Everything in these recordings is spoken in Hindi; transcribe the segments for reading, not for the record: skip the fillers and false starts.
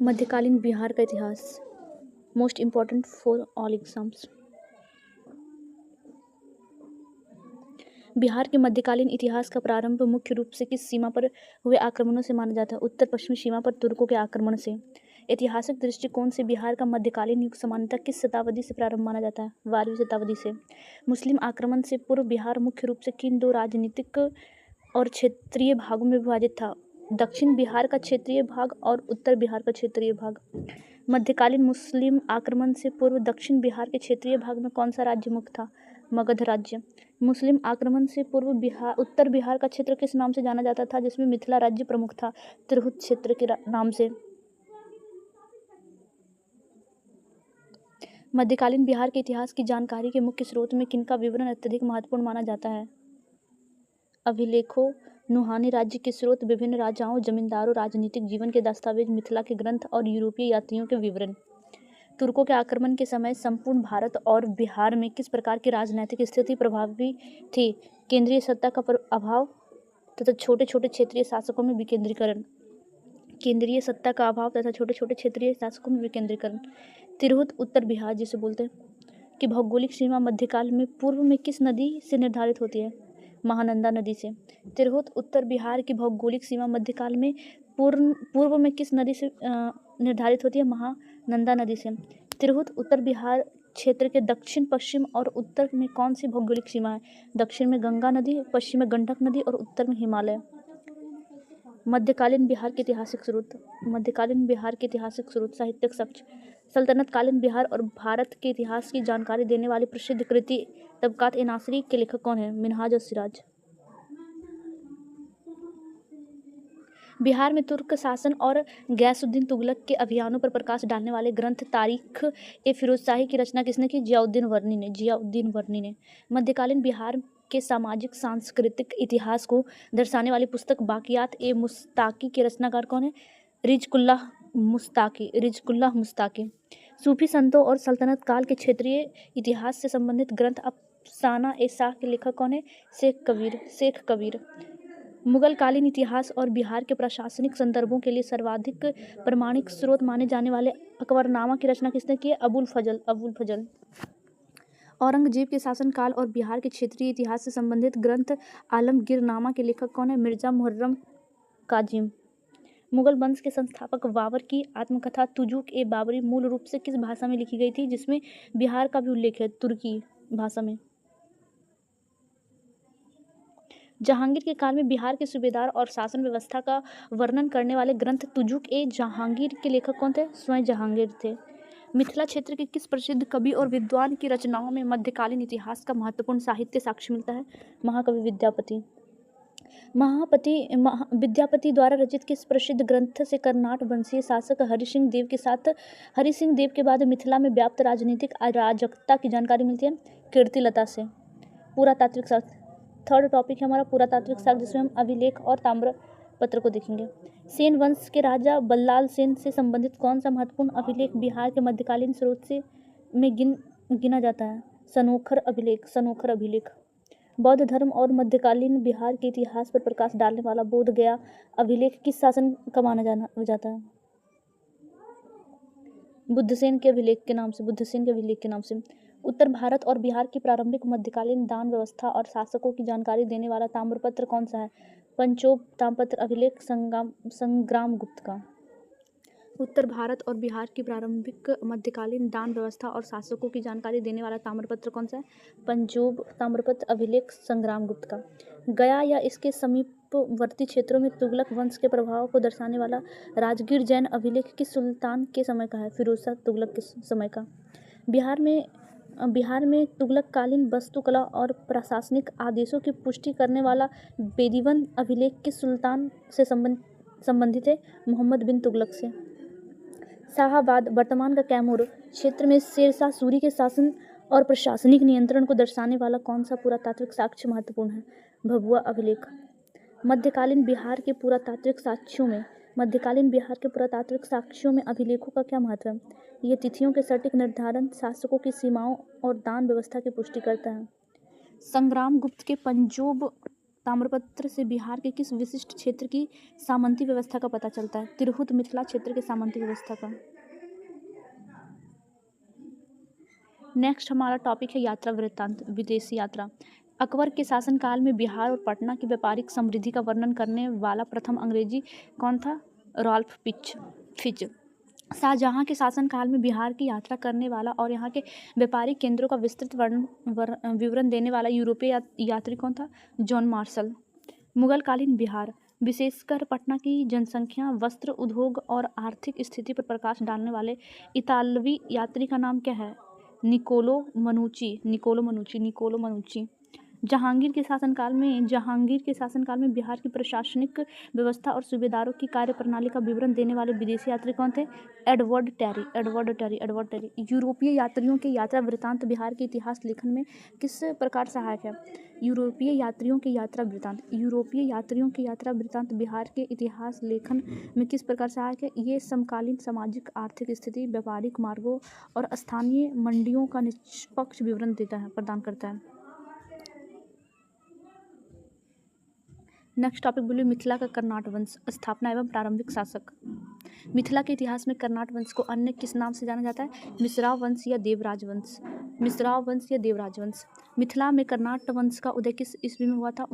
मध्यकालीन बिहार का इतिहास, most important for all exams. Bihar के मध्यकालीन इतिहास का प्रारंभ मुख्य रूप से किस सीमा पर हुए आक्रमणों से माना जाता है? उत्तर पश्चिमी सीमा पर तुर्कों के आक्रमण से। ऐतिहासिक दृष्टिकोण से बिहार का मध्यकालीन युग सामान्यतः किस शताब्दी से प्रारंभ माना जाता है? 12वीं शताब्दी से। मुस्लिम आक्रमण से पूर्व बिहार मुख्य रूप से किन दो राजनीतिक और क्षेत्रीय भागों में विभाजित था? दक्षिण बिहार का क्षेत्रीय भाग और उत्तर बिहार का क्षेत्रीय भाग। मध्यकालीन मुस्लिम आक्रमण से पूर्व दक्षिण बिहार के क्षेत्रीय भाग में कौन सा राज्य मुख्य था? मगध राज्य। मुस्लिम आक्रमण से पूर्व उत्तर बिहार का क्षेत्र किस नाम से जाना जाता था, जिसमें मिथिला राज्य प्रमुख था? तिरहुत क्षेत्र के नाम से। मध्यकालीन बिहार के इतिहास की जानकारी के मुख्य स्रोत में किनका विवरण अत्यधिक महत्वपूर्ण माना जाता है? अभिलेखों, नुहानी राज्य के स्रोत, विभिन्न राजाओं, जमींदारों, राजनीतिक जीवन के दस्तावेज, मिथिला के ग्रंथ और यूरोपीय यात्रियों के विवरण। तुर्कों के आक्रमण के समय संपूर्ण भारत और बिहार में किस प्रकार की राजनीतिक स्थिति प्रभावी थी? केंद्रीय सत्ता का अभाव तथा छोटे छोटे क्षेत्रीय शासकों में विकेंद्रीकरण। केंद्रीय सत्ता का अभाव तथा छोटे छोटे क्षेत्रीय शासकों में विकेंद्रीकरण। तिरहुत उत्तर बिहार जिसे बोलते हैं कि भौगोलिक सीमा मध्यकाल में पूर्व में किस नदी से निर्धारित होती है? महानंदा नदी से। तिरहुत उत्तर बिहार की भौगोलिक सीमा मध्यकाल में पूर्व में किस नदी से निर्धारित होती है? महानंदा नदी से। तिरहुत उत्तर बिहार क्षेत्र के दक्षिण पश्चिम और उत्तर में कौन सी भौगोलिक सीमा है? दक्षिण में गंगा नदी, पश्चिम में गंडक नदी और उत्तर में हिमालय। मध्यकालीन बिहार के ऐतिहासिक स्रोत। मध्यकालीन बिहार के ऐतिहासिक स्रोत, साहित्यिक साक्ष्य। सल्तनत कालीन बिहार और भारत के इतिहास की जानकारी देने वाली प्रसिद्ध कृति तबकात ए नासिरी के लेखक कौन है? मिनहाज और सिराज। बिहार में तुर्क शासन और गयासुद्दीन तुगलक के अभियानों पर प्रकाश डालने वाले ग्रंथ तारीख ए फिरोजशाही की रचना किसने की? जियाउद्दीन वर्नी ने। मध्यकालीन बिहार के सामाजिक सांस्कृतिक इतिहास को दर्शाने वाली पुस्तक बाकियात ए मुस्ताकी के रचनाकार कौन है? रिजकुल्लाह मुस्ताकी। सूफी संतों और सल्तनत काल के क्षेत्रीय इतिहास से संबंधित ग्रंथ अफसाना ए शाह के लेखक कौन है? शेख कबीर। मुगलकालीन इतिहास और बिहार के प्रशासनिक संदर्भों के लिए सर्वाधिक प्रमाणिक स्रोत माने जाने वाले अकबरनामा की रचना किसने की है? अबुल फजल। औरंगजेब के शासनकाल और बिहार के क्षेत्रीय इतिहास से संबंधित ग्रंथ आलमगीरनामा के लेखक कौन है? मिर्जा मुहर्रम काजिम। मुगल वंश के संस्थापक बाबर की आत्मकथा तुजुक ए बाबरी मूल रूप से किस भाषा में लिखी गई थी, जिसमें बिहार का भी उल्लेख है? तुर्की भाषा में। जहांगीर के काल में बिहार के सूबेदार और शासन व्यवस्था का वर्णन करने वाले ग्रंथ तुजुक ए जहांगीर के लेखक कौन थे? स्वयं जहांगीर थे। मिथिला क्षेत्र के किस प्रसिद्ध कवि और विद्वान की रचनाओं में मध्यकालीन इतिहास का महत्वपूर्ण साहित्य साक्ष्य मिलता है? महाकवि विद्यापति। विद्यापति द्वारा रचित किस प्रसिद्ध ग्रंथ से कर्नाट वंशीय शासक हरिसिंह देव के साथ हरिसिंह देव के बाद मिथिला में व्याप्त राजनीतिक अराजकता की जानकारी मिलती है? कीर्तिलता से। पुरातात्विक शास्त्र, थर्ड टॉपिक है हमारा पुरातात्विक शास्त्र, जिसमें हम अभिलेख और ताम्रपत्र को देखेंगे। सेन वंश के राजा बल्लाल सेन से संबंधित कौन सा महत्वपूर्ण अभिलेख बिहार के मध्यकालीन स्रोत से में गिना जाता है? सनोखर अभिलेख। बौद्ध धर्म और मध्यकालीन बिहार के इतिहास पर प्रकाश डालने वाला बोध गया अभिलेख किस शासन का माना जाता है? बुद्धसेन के अभिलेख के नाम से। उत्तर भारत और बिहार की प्रारंभिक मध्यकालीन दान व्यवस्था और शासकों की जानकारी देने वाला ताम्रपत्र कौन सा है? पंचोब ताम्रपत्र अभिलेख संग्रामगुप्त का। उत्तर भारत और बिहार की प्रारंभिक मध्यकालीन दान व्यवस्था और शासकों की जानकारी देने वाला ताम्रपत्र कौन सा है? पंचोब ताम्रपत्र अभिलेख संग्रामगुप्त का। गया या इसके समीपवर्ती क्षेत्रों में तुगलक वंश के प्रभाव को दर्शाने वाला राजगीर जैन अभिलेख किस सुल्तान के समय का है? फिरोज शाह तुगलक के समय का। बिहार में तुगलककालीन वास्तुकला और प्रशासनिक आदेशों की पुष्टि करने वाला बेदीवन अभिलेख किस सुल्तान से संबंधित है? मोहम्मद बिन तुगलक से। शाहाबाद, वर्तमान का कैमूर क्षेत्र में शेरशाह सूरी के शासन और प्रशासनिक नियंत्रण को दर्शाने वाला कौन सा पुरातात्विक साक्ष्य महत्वपूर्ण है? भभुआ अभिलेख। मध्यकालीन बिहार के पुरातात्विक साक्ष्यों में अभिलेखों का क्या महत्व है? ये तिथियों के सटीक निर्धारण, शासकों की सीमाओं और दान व्यवस्था की पुष्टि करता है। संग्रामगुप्त के पंजोब ताम्रपत्र से बिहार के किस विशिष्ट क्षेत्र की सामंती व्यवस्था का पता चलता है? तिरहुत मिथिला क्षेत्र के सामंती व्यवस्था का। नेक्स्ट हमारा टॉपिक है यात्रा वृत्तांत, विदेशी यात्रा। अकबर के शासनकाल में बिहार और पटना की व्यापारिक समृद्धि का वर्णन करने वाला प्रथम अंग्रेजी कौन था? Rolf Fitch. शाहजहां के शासनकाल में बिहार की यात्रा करने वाला और यहाँ के व्यापारिक केंद्रों का विस्तृत विवरण देने वाला यूरोपीय यात्री कौन था? John Marshall. मुगलकालीन बिहार, विशेषकर पटना की जनसंख्या, वस्त्र उद्योग और आर्थिक स्थिति पर प्रकाश डालने वाले इतालवी यात्री का नाम क्या है? निकोलो मनुची। जहांगीर के शासनकाल में बिहार की प्रशासनिक व्यवस्था और सूबेदारों की कार्यप्रणाली का विवरण देने वाले विदेशी यात्री कौन थे? Edward Terry. यूरोपीय यात्रियों के यात्रा वृत्तांत बिहार के इतिहास लेखन में किस प्रकार सहायक है? यूरोपीय यात्रियों के यात्रा वृत्तांत बिहार के इतिहास लेखन में किस प्रकार सहायक है? ये समकालीन सामाजिक आर्थिक स्थिति, व्यापारिक मार्गों और स्थानीय मंडियों का निष्पक्ष विवरण प्रदान करता है। नेक्स्ट टॉपिक बोलिए मिथिला का कर्नाट वंश, स्थापना एवं प्रारंभिक शासक। मिथिला के इतिहास में कर्नाट वंश को अन्य किस नाम से जाना जाता है? मिश्राव वंश या देवराज वंश। मिथिला में कर्नाट वंश का उदय किस ईस्वी में हुआ था?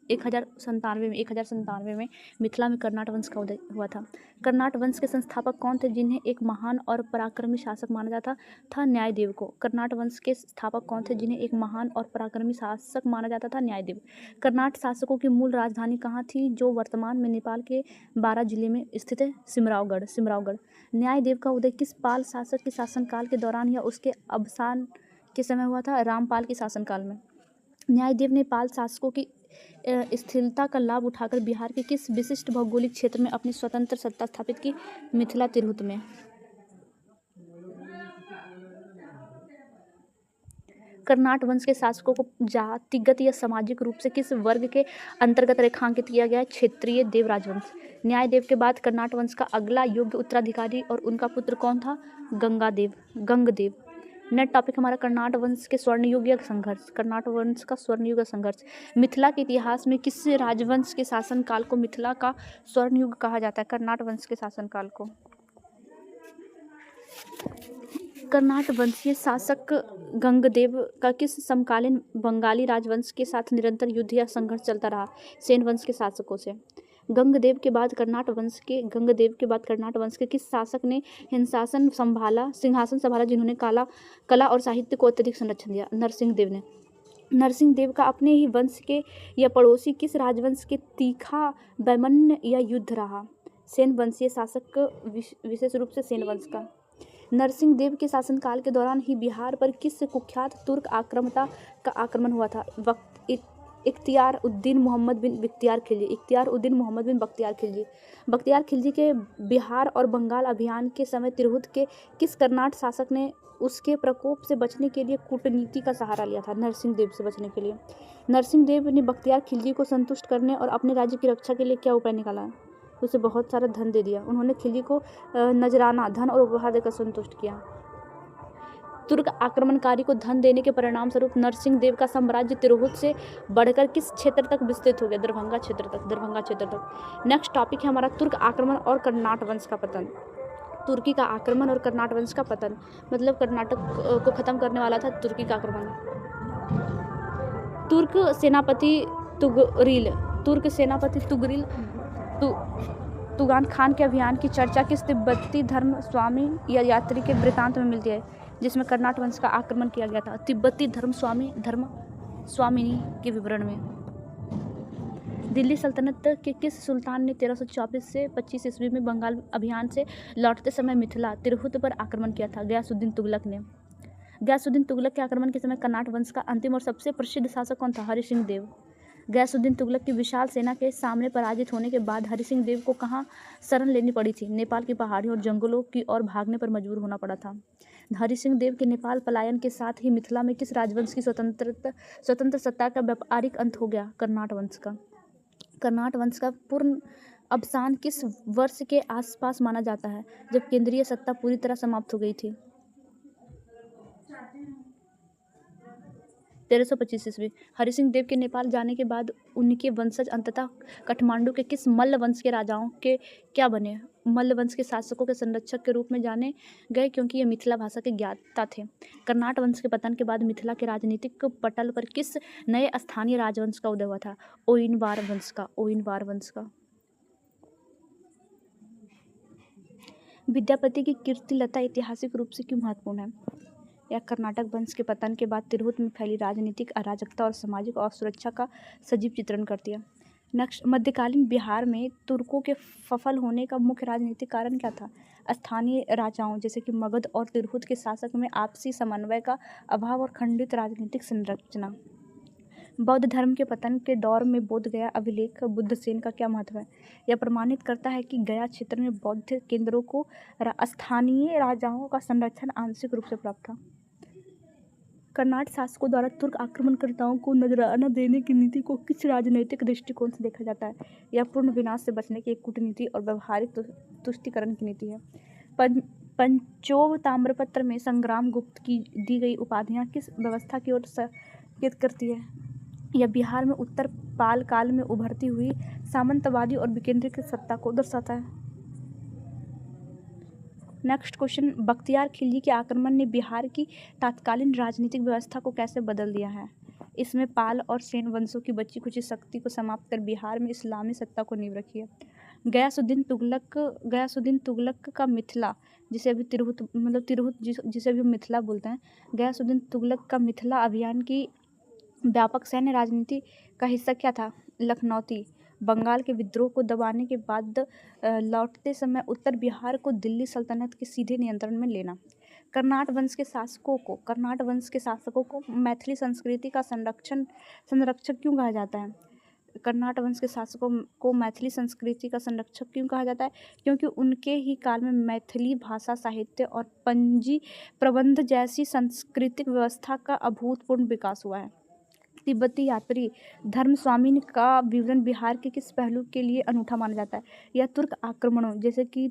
1097 में मिथिला में कर्नाट वंश का उदय हुआ था। कर्नाट वंश के संस्थापक कौन थे जिन्हें एक महान और पराक्रमी शासक माना जाता था? न्यायदेव को। कर्नाट वंश के स्थापक कौन थे जिन्हें एक महान और पराक्रमी शासक माना जाता था? न्यायदेव। कर्नाट शासकों की मूल राजधानी कहाँ थी जो वर्तमान में नेपाल के बारा जिले में स्थित है? सिमरावगढ़। न्यायदेव का उदय किस पाल शासक के शासनकाल के दौरान या उसके अवसान के समय हुआ था? रामपाल के शासनकाल में। न्यायदेव ने पाल शासकों की स्थिरता का लाभ उठाकर बिहार के किस विशिष्ट भौगोलिक क्षेत्र में अपनी स्वतंत्र सत्ता स्थापित की? मिथिला तिरहुत में। कर्नाट वंश के शासकों को जातिगत या सामाजिक रूप से किस वर्ग के अंतर्गत रेखांकित किया गया है? क्षेत्रीय देवराज वंश। न्यायदेव के बाद कर्नाट वंश का अगला योग्य उत्तराधिकारी और उनका पुत्र कौन था? गंगदेव। नेक्स्ट टॉपिक हमारा कर्नाट वंश के स्वर्ण युग या संघर्ष। कर्नाट वंश का स्वर्ण युग या संघर्ष। मिथिला के इतिहास में किस राजवंश के शासनकाल को मिथिला का स्वर्ण युग कहा जाता है? कर्नाट वंश के शासनकाल को। कर्नाट वंशीय शासक गंगदेव का किस समकालीन बंगाली राजवंश के साथ निरंतर युद्ध या संघर्ष चलता रहा? सेन वंश के शासकों से। गंगदेव के बाद कर्नाट वंश के किस शासक ने सिंहासन संभाला जिन्होंने कला और साहित्य को अत्यधिक संरक्षण दिया? नरसिंह देव ने। नरसिंह देव का अपने ही वंश के या पड़ोसी किस राजवंश के तीखा वैमन्य या युद्ध रहा? सेन वंशीय शासक, विशेष रूप से सेन वंश का। नरसिंह देव के शासनकाल के दौरान ही बिहार पर किस कुख्यात तुर्क आक्रामकता का आक्रमण हुआ था? इख्तियार उद्दीन मोहम्मद बिन बख्तियार खिलजी। बख्तियार खिलजी के बिहार और बंगाल अभियान के समय तिरहुत के किस कर्नाट शासक ने उसके प्रकोप से बचने के लिए कूटनीति का सहारा लिया था? नरसिंह देव से बचने के लिए। नरसिंह देव ने बख्तियार खिलजी को संतुष्ट करने और अपने राज्य की रक्षा के लिए क्या उपाय निकाला है? उसे बहुत सारा धन दे दिया। उन्होंने खिलजी को नजराना, धन और उपहार देकर संतुष्ट किया। तुर्क आक्रमणकारी को धन देने के परिणाम स्वरूप नरसिंह देव का साम्राज्य तिरहुत से बढ़कर किस क्षेत्र तक विस्तृत हो गया? दरभंगा क्षेत्र तक। नेक्स्ट टॉपिक है हमारा तुर्क आक्रमण और कर्नाट वंश का पतन। तुर्की का आक्रमण और कर्नाट वंश का पतन, मतलब कर्नाटक को खत्म करने वाला था तुर्की का आक्रमण। तुर्क सेनापति तुगान खान के अभियान की चर्चा किस तिब्बती धर्म स्वामी या यात्री के वृत्तांत में मिलती है जिसमें कर्नाट वंश का आक्रमण किया गया था? तिब्बती धर्म स्वामिनी के विवरण में। दिल्ली सल्तनत के किस सुल्तान ने 1324 से 25 ईस्वी में बंगाल अभियान से लौटते समय मिथिला तिरहुत पर आक्रमण किया था? गयासुद्दीन तुगलक ने। गयासुद्दीन तुगलक के आक्रमण के समय कर्नाट वंश का अंतिम और सबसे प्रसिद्ध शासक कौन था? हरिसिंह देव। गयासुद्दीन तुगलक की विशाल सेना के सामने पराजित होने के बाद हरिसिंह देव को कहाँ शरण लेनी पड़ी थी? नेपाल की पहाड़ियों और जंगलों की ओर भागने पर मजबूर होना पड़ा था। हरिसिंह देव के नेपाल पलायन के साथ ही मिथिला में किस राजवंश की स्वतंत्र सत्ता का व्यापारिक अंत हो गया? कर्नाट वंश का। कर्नाट वंश का पूर्ण अवसान किस वर्ष के आसपास माना जाता है जब केंद्रीय सत्ता पूरी तरह समाप्त हो गई थी? 1325 ईस्वी। हरि सिंह देव के नेपाल जाने के बाद उनके वंशज अंततः काठमांडू के किस मल्ल वंश के राजाओं के क्या बने? मल्ल वंश के शासकों के संरक्षक के रूप में जाने गए, क्योंकि ये मिथिला भाषा के ज्ञाता थे। कर्नाट वंश के पतन के बाद मिथिला के राजनीतिक पटल पर किस नए स्थानीय राजवंश का उदय हुआ था? ओइनवार वंश का। ओइनवार वंश का। विद्यापति की कीर्तिलता ऐतिहासिक रूप से क्यों महत्वपूर्ण है? यह कर्नाटक वंश के पतन के बाद तिरहुत में फैली राजनीतिक अराजकता और सामाजिक असुरक्षा का सजीव चित्रण करती है। नेक्स्ट, मध्यकालीन बिहार में तुर्कों के सफल होने का मुख्य राजनीतिक कारण क्या था? स्थानीय राजाओं जैसे कि मगध और तिरहुत के शासक में आपसी समन्वय का अभाव और खंडित राजनीतिक संरचना। बौद्ध धर्म के पतन के दौर में बोध गया अभिलेख बुद्धसेन का क्या महत्व है? यह प्रमाणित करता है कि गया क्षेत्र में बौद्ध केंद्रों को स्थानीय राजाओं का संरक्षण आंशिक रूप से प्राप्त था। कर्नाट शासकों द्वारा तुर्क आक्रमणकर्ताओं को नजराना देने की नीति को किस राजनैतिक दृष्टिकोण से देखा जाता है? यह पूर्ण विनाश से बचने की एक कूटनीति और व्यवहारिक तुष्टिकरण की नीति है। पंचों ताम्रपत्र में संग्राम गुप्त की दी गई उपाधियां किस व्यवस्था की ओर संकेत करती है? यह बिहार में उत्तर पाल काल में उभरती हुई सामंतवादी और विकेंद्रीकृत सत्ता को दर्शाता है। नेक्स्ट क्वेश्चन, बख्तियार खिलजी के आक्रमण ने बिहार की तात्कालीन राजनीतिक व्यवस्था को कैसे बदल दिया है? इसमें पाल और सेन वंशों की बची खुची शक्ति को समाप्त कर बिहार में इस्लामी सत्ता को नींव रखी है। गयासुद्दीन तुगलक का मिथिला, जिसे अभी तिरहुत जिसे अभी मिथिला बोलते हैं, गयासुद्दीन तुगलक का मिथिला अभियान की व्यापक सैन्य राजनीति का हिस्सा क्या था? लखनौती। बंगाल के विद्रोह को दबाने के बाद लौटते समय उत्तर बिहार को दिल्ली सल्तनत के सीधे नियंत्रण में लेना। कर्नाट वंश के शासकों को मैथिली संस्कृति का संरक्षक क्यों कहा जाता है? कर्नाट वंश के शासकों को मैथिली संस्कृति का संरक्षक क्यों कहा जाता है? क्योंकि उनके ही काल में मैथिली भाषा, साहित्य और पंजी प्रबंध जैसी सांस्कृतिक व्यवस्था का अभूतपूर्व विकास हुआ है। तिब्बती यात्री धर्मस्वामी का विवरण बिहार के किस पहलू के लिए अनूठा माना जाता है? यह तुर्क आक्रमणों जैसे कि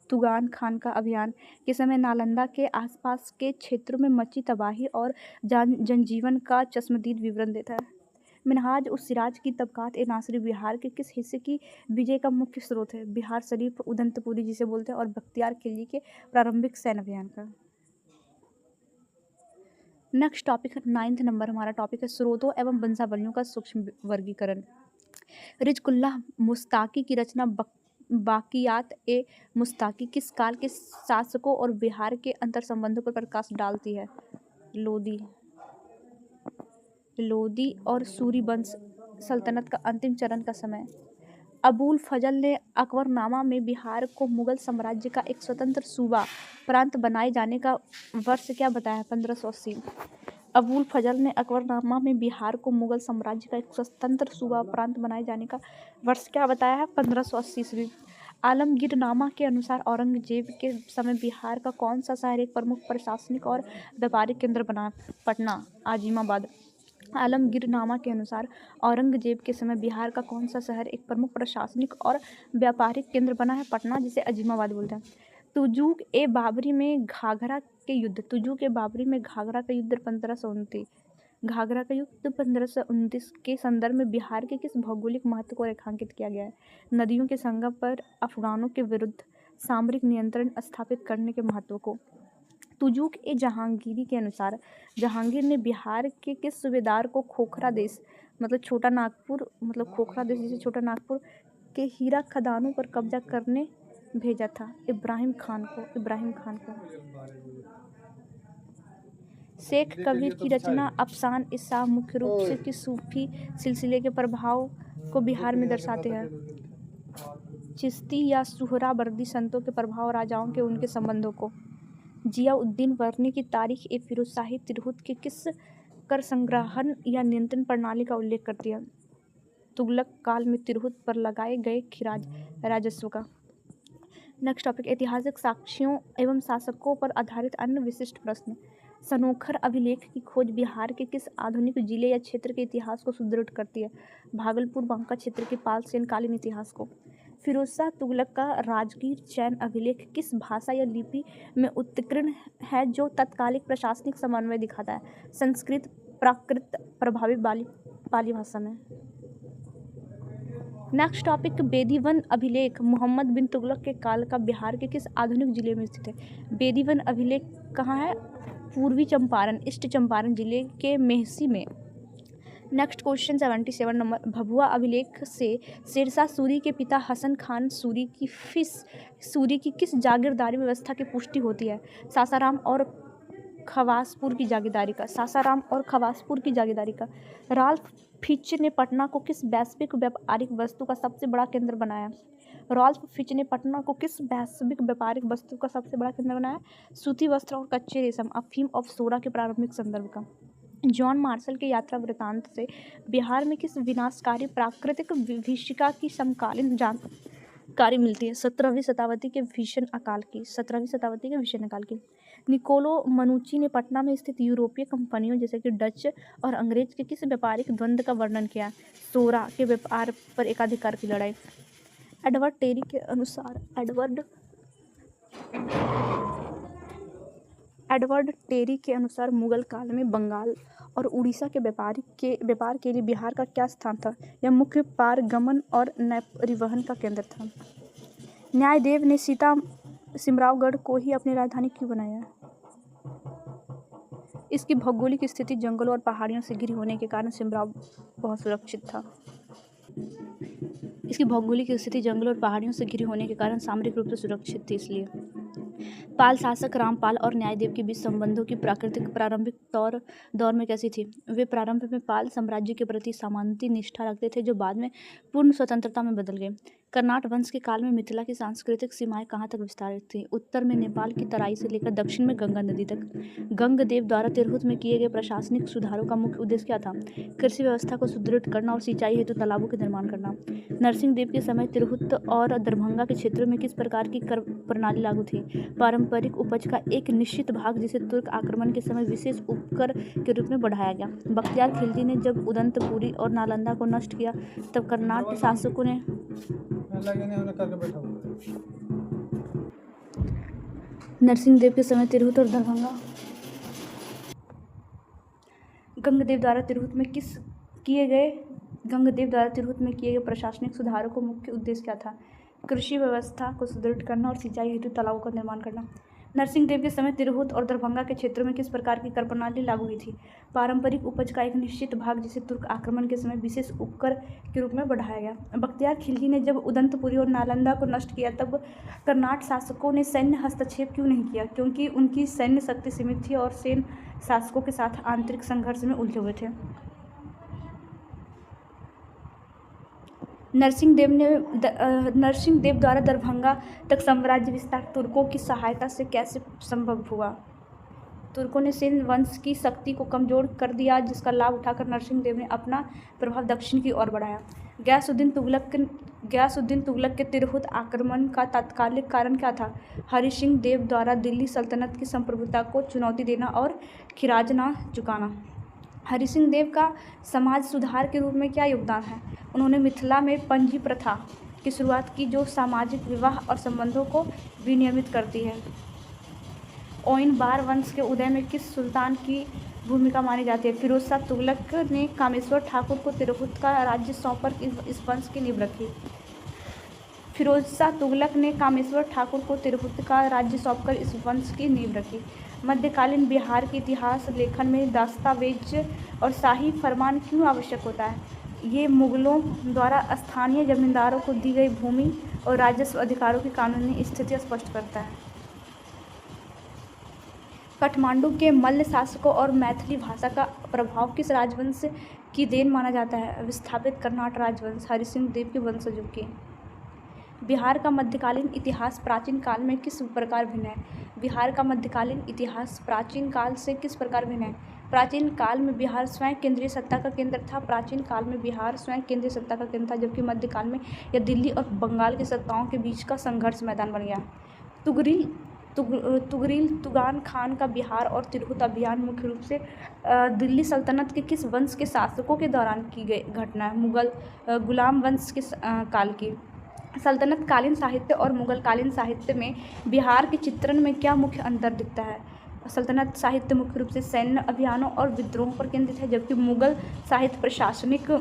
तुगान खान का अभियान के समय नालंदा के आसपास के क्षेत्रों में मची तबाही और जनजीवन का चश्मदीद विवरण देता है। मिनहाज उस सिराज की तबकात ए नासिरी बिहार के किस हिस्से की विजय का मुख्य स्रोत है? बिहार शरीफ, उदंतपुरी जिसे बोलते हैं, और बख्तियार खिलजी के प्रारंभिक सैन्य अभियान का। नेक्स्ट टॉपिक 9th नंबर हमारा टॉपिक है स्रोतों एवं वंशावलियों का सूक्ष्म वर्गीकरण। रिजकुल्लाह मुस्ताकी की रचना बाकियात ए मुस्ताकी किस काल के शासकों और बिहार के अंतर संबंधों पर प्रकाश डालती है? लोदी और सूरी वंश सल्तनत का अंतिम चरण का समय। अबुल फजल ने अकबरनामा में बिहार को मुगल साम्राज्य का एक स्वतंत्र सूबा प्रांत बनाए जाने का वर्ष क्या बताया है? 1580। अबुल फजल ने अकबरनामा में बिहार को मुगल साम्राज्य का एक स्वतंत्र सूबा प्रांत बनाए जाने का वर्ष क्या बताया है? 1580 ईस्वी। आलमगीरनामा के अनुसार औरंगजेब के समय बिहार का कौन सा शहर एक प्रमुख प्रशासनिक और व्यापारिक केंद्र बना? पटना, आजिमाबाद। आलमगीरनामा के अनुसार औरंगजेब के समय बिहार का कौन सा शहर एक प्रमुख प्रशासनिक और व्यापारिक केंद्र बना है? पटना, जिसे अजीमाबाद बोलते हैं। तुजुक ए बाबरी में घाघरा के युद्ध 1529 के संदर्भ में बिहार के किस भौगोलिक महत्व को रेखांकित किया गया है? नदियों के संगम पर अफगानों के विरुद्ध सामरिक नियंत्रण स्थापित करने के महत्व को। तुजुक ए जहांगीरी के अनुसार जहांगीर ने बिहार के किस सूबेदार को खोखरा देश छोटा नागपुर के हीरा खदानों पर कब्जा करने भेजा था? इब्राहिम खान को। शेख कबीर की रचना अफसान ए शाह मुख्य रूप से किस सूफी सिलसिले के प्रभाव को बिहार में दर्शाते हैं? चिश्ती या सुहरावर्दी संतों के प्रभाव, राजाओं के उनके संबंधों को। जियाउद्दीन वर्नी की तारीख ए फिरोजशाही तिरहुत के किस कर संग्रहण या नियंत्रण प्रणाली का उल्लेख करती है? तुगलक काल में तिरहुत पर लगाए गए खिराज राजस्व का। नेक्स्ट टॉपिक ऐतिहासिक साक्ष्यों एवं शासकों पर आधारित अन्य विशिष्ट प्रश्न। सनोखर अभिलेख की खोज बिहार के किस आधुनिक जिले या क्षेत्र के इतिहास को सुदृढ़ करती है? भागलपुर बांका क्षेत्र के पाल सेन कालीन इतिहास को। फिरोजशाह तुगलक का राजगीर चैन अभिलेख किस भाषा या लिपि में उत्कीर्ण है जो तत्कालिक प्रशासनिक समन्वय दिखाता है? संस्कृत, प्राकृत प्रभावित पाली भाषा में। नेक्स्ट टॉपिक, बेदीवन अभिलेख मोहम्मद बिन तुगलक के काल का बिहार के किस आधुनिक जिले में स्थित है? बेदीवन अभिलेख कहाँ है? पूर्वी चंपारण, ईस्ट चंपारण जिले के मेहसी में। नेक्स्ट क्वेश्चन 77 नंबर, भभुआ अभिलेख से शेरशाह सूरी के पिता हसन खान सूरी की किस जागीरदारी व्यवस्था की पुष्टि होती है? सासाराम और खवासपुर की जागीरदारी का। सासाराम और खवासपुर की जागीरदारी का। राल्फ फिच ने पटना को किस वैश्विक व्यापारिक वस्तु का सबसे बड़ा केंद्र बनाया? रॉल्फ फिच ने पटना को किस वैश्विक व्यापारिक वस्तु का सबसे बड़ा केंद्र बनाया? सूती वस्त्र और कच्चे रेशम, अफीम और सोरा के प्रारंभिक संदर्भ का। जॉन मार्शल के यात्रा वृत्तांत से बिहार में किस विनाशकारी प्राकृतिक विभीषिका की समकालीन जानकारी मिलती है? 17वीं शताब्दी के भीषण अकाल की। 17वीं शताब्दी के भीषण अकाल की। निकोलो मनुची ने पटना में स्थित यूरोपीय कंपनियों जैसे कि डच और अंग्रेज के किस व्यापारिक द्वंद्व का वर्णन किया? सोरा के व्यापार पर एकाधिकार की लड़ाई। एडवर्ड टेरी के अनुसार मुगल काल में बंगाल और उड़ीसा के व्यापार के लिए बिहार का क्या स्थान था? यह मुख्य पारगमन और परिवहन का केंद्र था। न्यायदेव ने सिमरावगढ़ को ही अपनी राजधानी क्यों बनाया? इसकी भौगोलिक स्थिति जंगलों और पहाड़ियों से घिरी होने के कारण सिमराव बहुत सुरक्षित था। इसकी भौगोलिक स्थिति जंगलों और पहाड़ियों से घिरी होने के कारण सामरिक रूप से सुरक्षित थी, इसलिए। पाल शासक रामपाल और न्यायदेव के बीच संबंधों की प्रारंभिक दौर में कैसी थी? वे प्रारंभ में पाल साम्राज्य के प्रति सामंती निष्ठा रखते थे, जो बाद में पूर्ण स्वतंत्रता में बदल गए। कर्नाट वंश के काल में मिथिला की सांस्कृतिक सीमाएं कहाँ तक विस्तारित थीं? उत्तर में नेपाल की तराई से लेकर दक्षिण में गंगा नदी तक। गंगदेव द्वारा तिरहुत में किए गए प्रशासनिक सुधारों का मुख्य उद्देश्य क्या था? कृषि व्यवस्था को सुदृढ़ करना और सिंचाई हेतु तालाबों के निर्माण करना। नरसिंह देव के समय तिरहुत और दरभंगा के क्षेत्रों में किस प्रकार की कर प्रणाली लागू थी? पारंपरिक उपज का एक निश्चित भाग, जिसे तुर्क आक्रमण के समय विशेष उपकर के रूप में बढ़ाया गया। बख्तियार खिलजी ने जब उदंतपुरी और नालंदा को नष्ट किया, तब कर्नाट शासकों ने नरसिंह देव के समय तिरहुत और दरभंगा। गंगदेव द्वारा तिरहुत में किए गए प्रशासनिक सुधारों को मुख्य उद्देश्य क्या था? कृषि व्यवस्था को सुदृढ़ करना और सिंचाई हेतु तालाबों का निर्माण करना। नरसिंह देव के समय तिरहुत और दरभंगा के क्षेत्रों में किस प्रकार की कर प्रणाली लागू हुई थी? पारंपरिक उपज का एक निश्चित भाग, जिसे तुर्क आक्रमण के समय विशेष उपकर के रूप में बढ़ाया गया। बख्तियार खिलजी ने जब उदंतपुरी और नालंदा को नष्ट किया, तब कर्नाट शासकों ने सैन्य हस्तक्षेप क्यों नहीं किया? क्योंकि उनकी सैन्य शक्ति सीमित थी और सेन शासकों के साथ आंतरिक संघर्ष में उलझे हुए थे। नरसिंह देव द्वारा दरभंगा तक साम्राज्य विस्तार तुर्कों की सहायता से कैसे संभव हुआ? तुर्कों ने सेन वंश की शक्ति को कमजोर कर दिया, जिसका लाभ उठाकर नरसिंह देव ने अपना प्रभाव दक्षिण की ओर बढ़ाया। गयासुद्दीन तुगलक के तिरहुत आक्रमण का तात्कालिक कारण क्या था? हरि सिंह देव द्वारा दिल्ली सल्तनत की संप्रभुता को चुनौती देना और खिराज ना चुकाना। हरि सिंह देव का समाज सुधार के रूप में क्या योगदान है? उन्होंने मिथिला में पंजी प्रथा की शुरुआत की, जो सामाजिक विवाह और संबंधों को विनियमित करती है। ओइन-बार वंश के उदय में किस सुल्तान की भूमिका मानी जाती है? फिरोज शाह तुगलक ने कामेश्वर ठाकुर को तिरहुत का राज्य सौंपकर इस वंश की नींव रखी। फिरोज शाह तुगलक ने कामेश्वर ठाकुर को तिरहुत का राज्य सौंपकर इस वंश की नींव रखी। मध्यकालीन बिहार के इतिहास लेखन में दस्तावेज और शाही फरमान क्यों आवश्यक होता है? ये मुगलों द्वारा स्थानीय जमींदारों को दी गई भूमि और राजस्व अधिकारों की कानूनी स्थिति स्पष्ट करता है। काठमांडू के मल्ल शासकों और मैथिली भाषा का प्रभाव किस राजवंश की देन माना जाता है? विस्थापित कर्नाट राजवंश, हरि सिंह देव के वंशजों की। बिहार का मध्यकालीन इतिहास प्राचीन काल में किस प्रकार भिन्न है? बिहार का मध्यकालीन इतिहास प्राचीन काल से किस प्रकार भिन्न है? प्राचीन काल में बिहार स्वयं केंद्रीय सत्ता का केंद्र था। जबकि मध्यकाल में यह दिल्ली और बंगाल की सत्ताओं के बीच का संघर्ष मैदान बन गया। तुगरील तुगान खान का बिहार और तिरहुत अभियान मुख्य रूप से दिल्ली सल्तनत के किस वंश के शासकों के दौरान की गई घटना है? गुलाम वंश के काल की। सल्तनत कालीन साहित्य और मुगल कालीन साहित्य में बिहार के चित्रण में क्या मुख्य अंतर दिखता है? सल्तनत साहित्य मुख्य रूप से सैन्य अभियानों और विद्रोहों पर केंद्रित है, जबकि मुगल साहित्य प्रशासनिक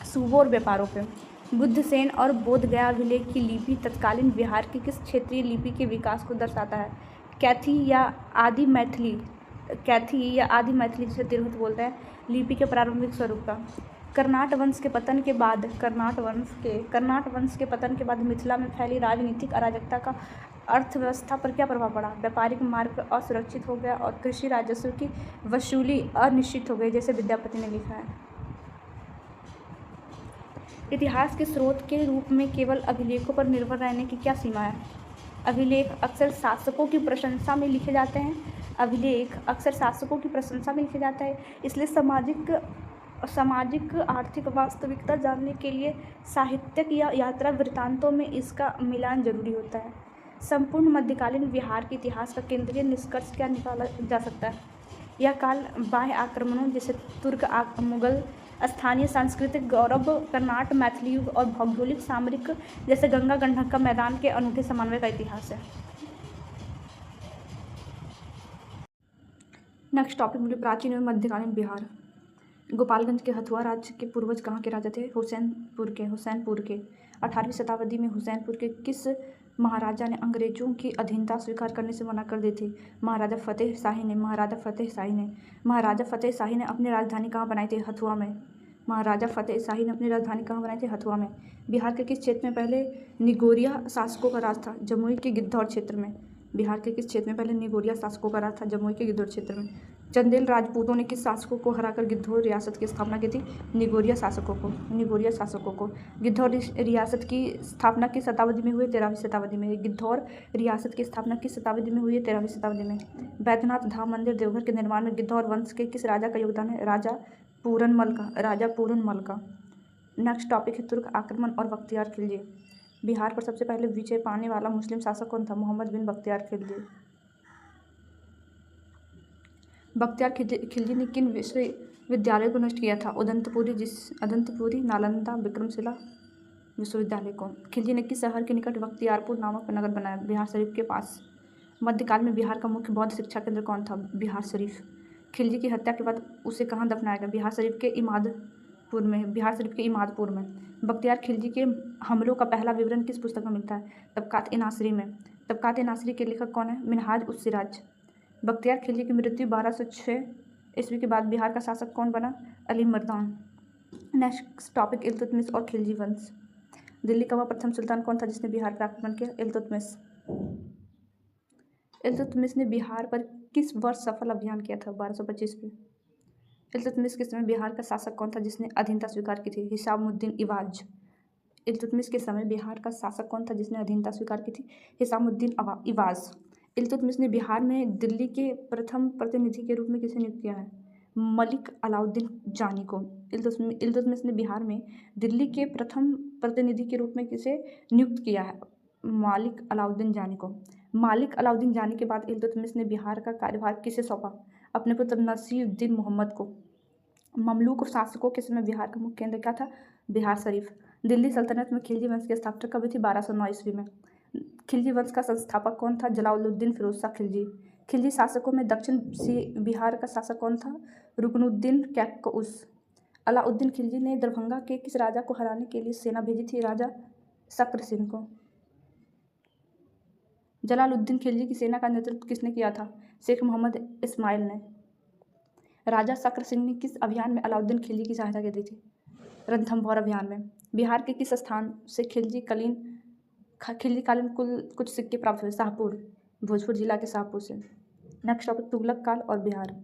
सूबों और व्यापारों पर। बुद्धसेन और बोधगया अभिलेख की लिपि तत्कालीन बिहार की किस क्षेत्रीय लिपि के विकास को दर्शाता है? कैथी या आदि मैथिली जिसे तिरहुत बोलते हैं, लिपि के प्रारंभिक स्वरूप का। कर्नाट वंश के पतन के बाद मिथिला में फैली राजनीतिक अराजकता का अर्थव्यवस्था पर क्या प्रभाव पड़ा? व्यापारिक मार्ग असुरक्षित हो गया और कृषि राजस्व की वसूली अनिश्चित हो गई, जैसे विद्यापति ने लिखा है। इतिहास के स्रोत के रूप में केवल अभिलेखों पर निर्भर रहने की क्या सीमा है? अभिलेख अक्सर शासकों की प्रशंसा में लिखे जाते हैं, इसलिए सामाजिक आर्थिक वास्तविकता जानने के लिए साहित्यिक या यात्रा वृत्तांतों में इसका मिलान जरूरी होता है। संपूर्ण मध्यकालीन बिहार के इतिहास का केंद्रीय निष्कर्ष क्या निकाला जा सकता है? यह काल बाह्य आक्रमणों जैसे तुर्क मुगल, स्थानीय सांस्कृतिक गौरव, कर्नाट मैथिली युग और भौगोलिक सामरिक जैसे गंगा गंडक का मैदान के अनूठे समन्वय का इतिहास है। नेक्स्ट टॉपिक मुझे प्राचीन एवं मध्यकालीन बिहार। गोपालगंज के हथुआ राज्य के पूर्वज कहाँ के राजा थे? हुसैनपुर के। 18वीं शताब्दी में हुसैनपुर के किस महाराजा ने अंग्रेजों की अधीनता स्वीकार करने से मना कर दी थी? महाराजा फतेह शाही ने। महाराजा फतेह शाही ने अपनी राजधानी कहाँ बनाई थी? हथुआ में। बिहार के किस क्षेत्र में पहले निगोरिया शासकों का राज था? जमुई के गिद्धौर क्षेत्र में। चंदेल राजपूतों ने किस शासकों को हराकर गिद्धौर रियासत की स्थापना की थी? निगोरिया शासकों को। गिद्धौर रियासत की स्थापना किस शताब्दी में हुई? 13वीं शताब्दी में। गिद्धौर रियासत की स्थापना किस शताब्दी में हुई? 13वीं शताब्दी में। बैद्यनाथ धाम मंदिर देवघर के निर्माण में गिद्धौर वंश के किस राजा का योगदान है? राजा पूरनमल का। नेक्स्ट टॉपिक है तुर्क आक्रमण और बख्तियार खिलजी। बिहार पर सबसे पहले विजय पाने वाला मुस्लिम शासक कौन था? मोहम्मद बिन बख्तियार खिलजी। बख्तियार खिलजी ने किन विश्वविद्यालयों को नष्ट किया था? अदंतपुरी, नालंदा, विक्रमशिला विश्वविद्यालय को। खिलजी ने किस शहर के निकट बख्तियारपुर नामक नगर बनाया? बिहार शरीफ के पास। मध्यकाल में बिहार का मुख्य बौद्ध शिक्षा केंद्र कौन था? बिहार शरीफ। खिलजी की हत्या के बाद उसे कहाँ दफनाया गया? बिहार शरीफ के इमादपुर में। बख्तियार खिलजी के हमलों का पहला विवरण किस पुस्तक में मिलता है? तबकात-ए-नासिरी में। तबकात-ए-नासिरी के लेखक कौन है? मिनहाज-उस-सिराज। बख्तियार खिलजी की मृत्यु 1206 ईस्वी के बाद बिहार का शासक कौन बना? अली मर्दान। नेक्स्ट टॉपिक इल्तुतमिश और खिलजी वंश। दिल्ली का वह प्रथम सुल्तान कौन था जिसने बिहार पर आक्रमण किया? इल्तुतमिश ने बिहार पर किस वर्ष सफल अभियान किया था? 1225 में। इल्तुतमिश के समय बिहार का शासक कौन था जिसने अधीनता स्वीकार की थी? हिसामुद्दीन इवाज। इल्तुतमिश के समय बिहार का शासक कौन था जिसने अधीनता स्वीकार की थी? हिसामुद्दीन इवाज। इल्तुतमिश ने बिहार में दिल्ली के प्रथम प्रतिनिधि के रूप में किसे नियुक्त किया है? मलिक अलाउद्दीन जानी को। इल्तुतमिश ने बिहार में दिल्ली के प्रथम प्रतिनिधि के रूप में किसे नियुक्त किया है? मालिक अलाउद्दीन जानी को। मालिक अलाउद्दीन जानी के बाद इल्तुतमिश ने बिहार का कार्यभार किसे सौंपा? अपने पुत्र नसीरुद्दीन मोहम्मद को। ममलूक शासकों के समय बिहार का मुख्य केंद्र क्या था? बिहार शरीफ। दिल्ली सल्तनत में खिलजी वंश की स्थापना कब हुई थी? 1209 ईस्वी में। खिलजी वंश का संस्थापक कौन था? जलालुद्दीन फिरोज शाह खिलजी। खिलजी शासकों में दक्षिण बिहार का शासक कौन था? रुकनुद्दीन कैकउस। अलाउद्दीन खिलजी ने दरभंगा के किस राजा को हराने के लिए सेना भेजी थी? राजा शक्र सिंह को। जलालुद्दीन खिलजी की सेना का नेतृत्व किसने किया था? शेख मोहम्मद इस्माइल ने। राजा शक्र सिंह ने किस अभियान में अलाउद्दीन खिलजी की सहायता की थी? रणथंभौर अभियान में। बिहार के किस स्थान से खिलजी कालीन कुछ सिक्के प्राप्त हुए? शाहपुर, भोजपुर जिला के शाहपुर से। नेक्स्ट टॉपिक तुगलक काल और बिहार।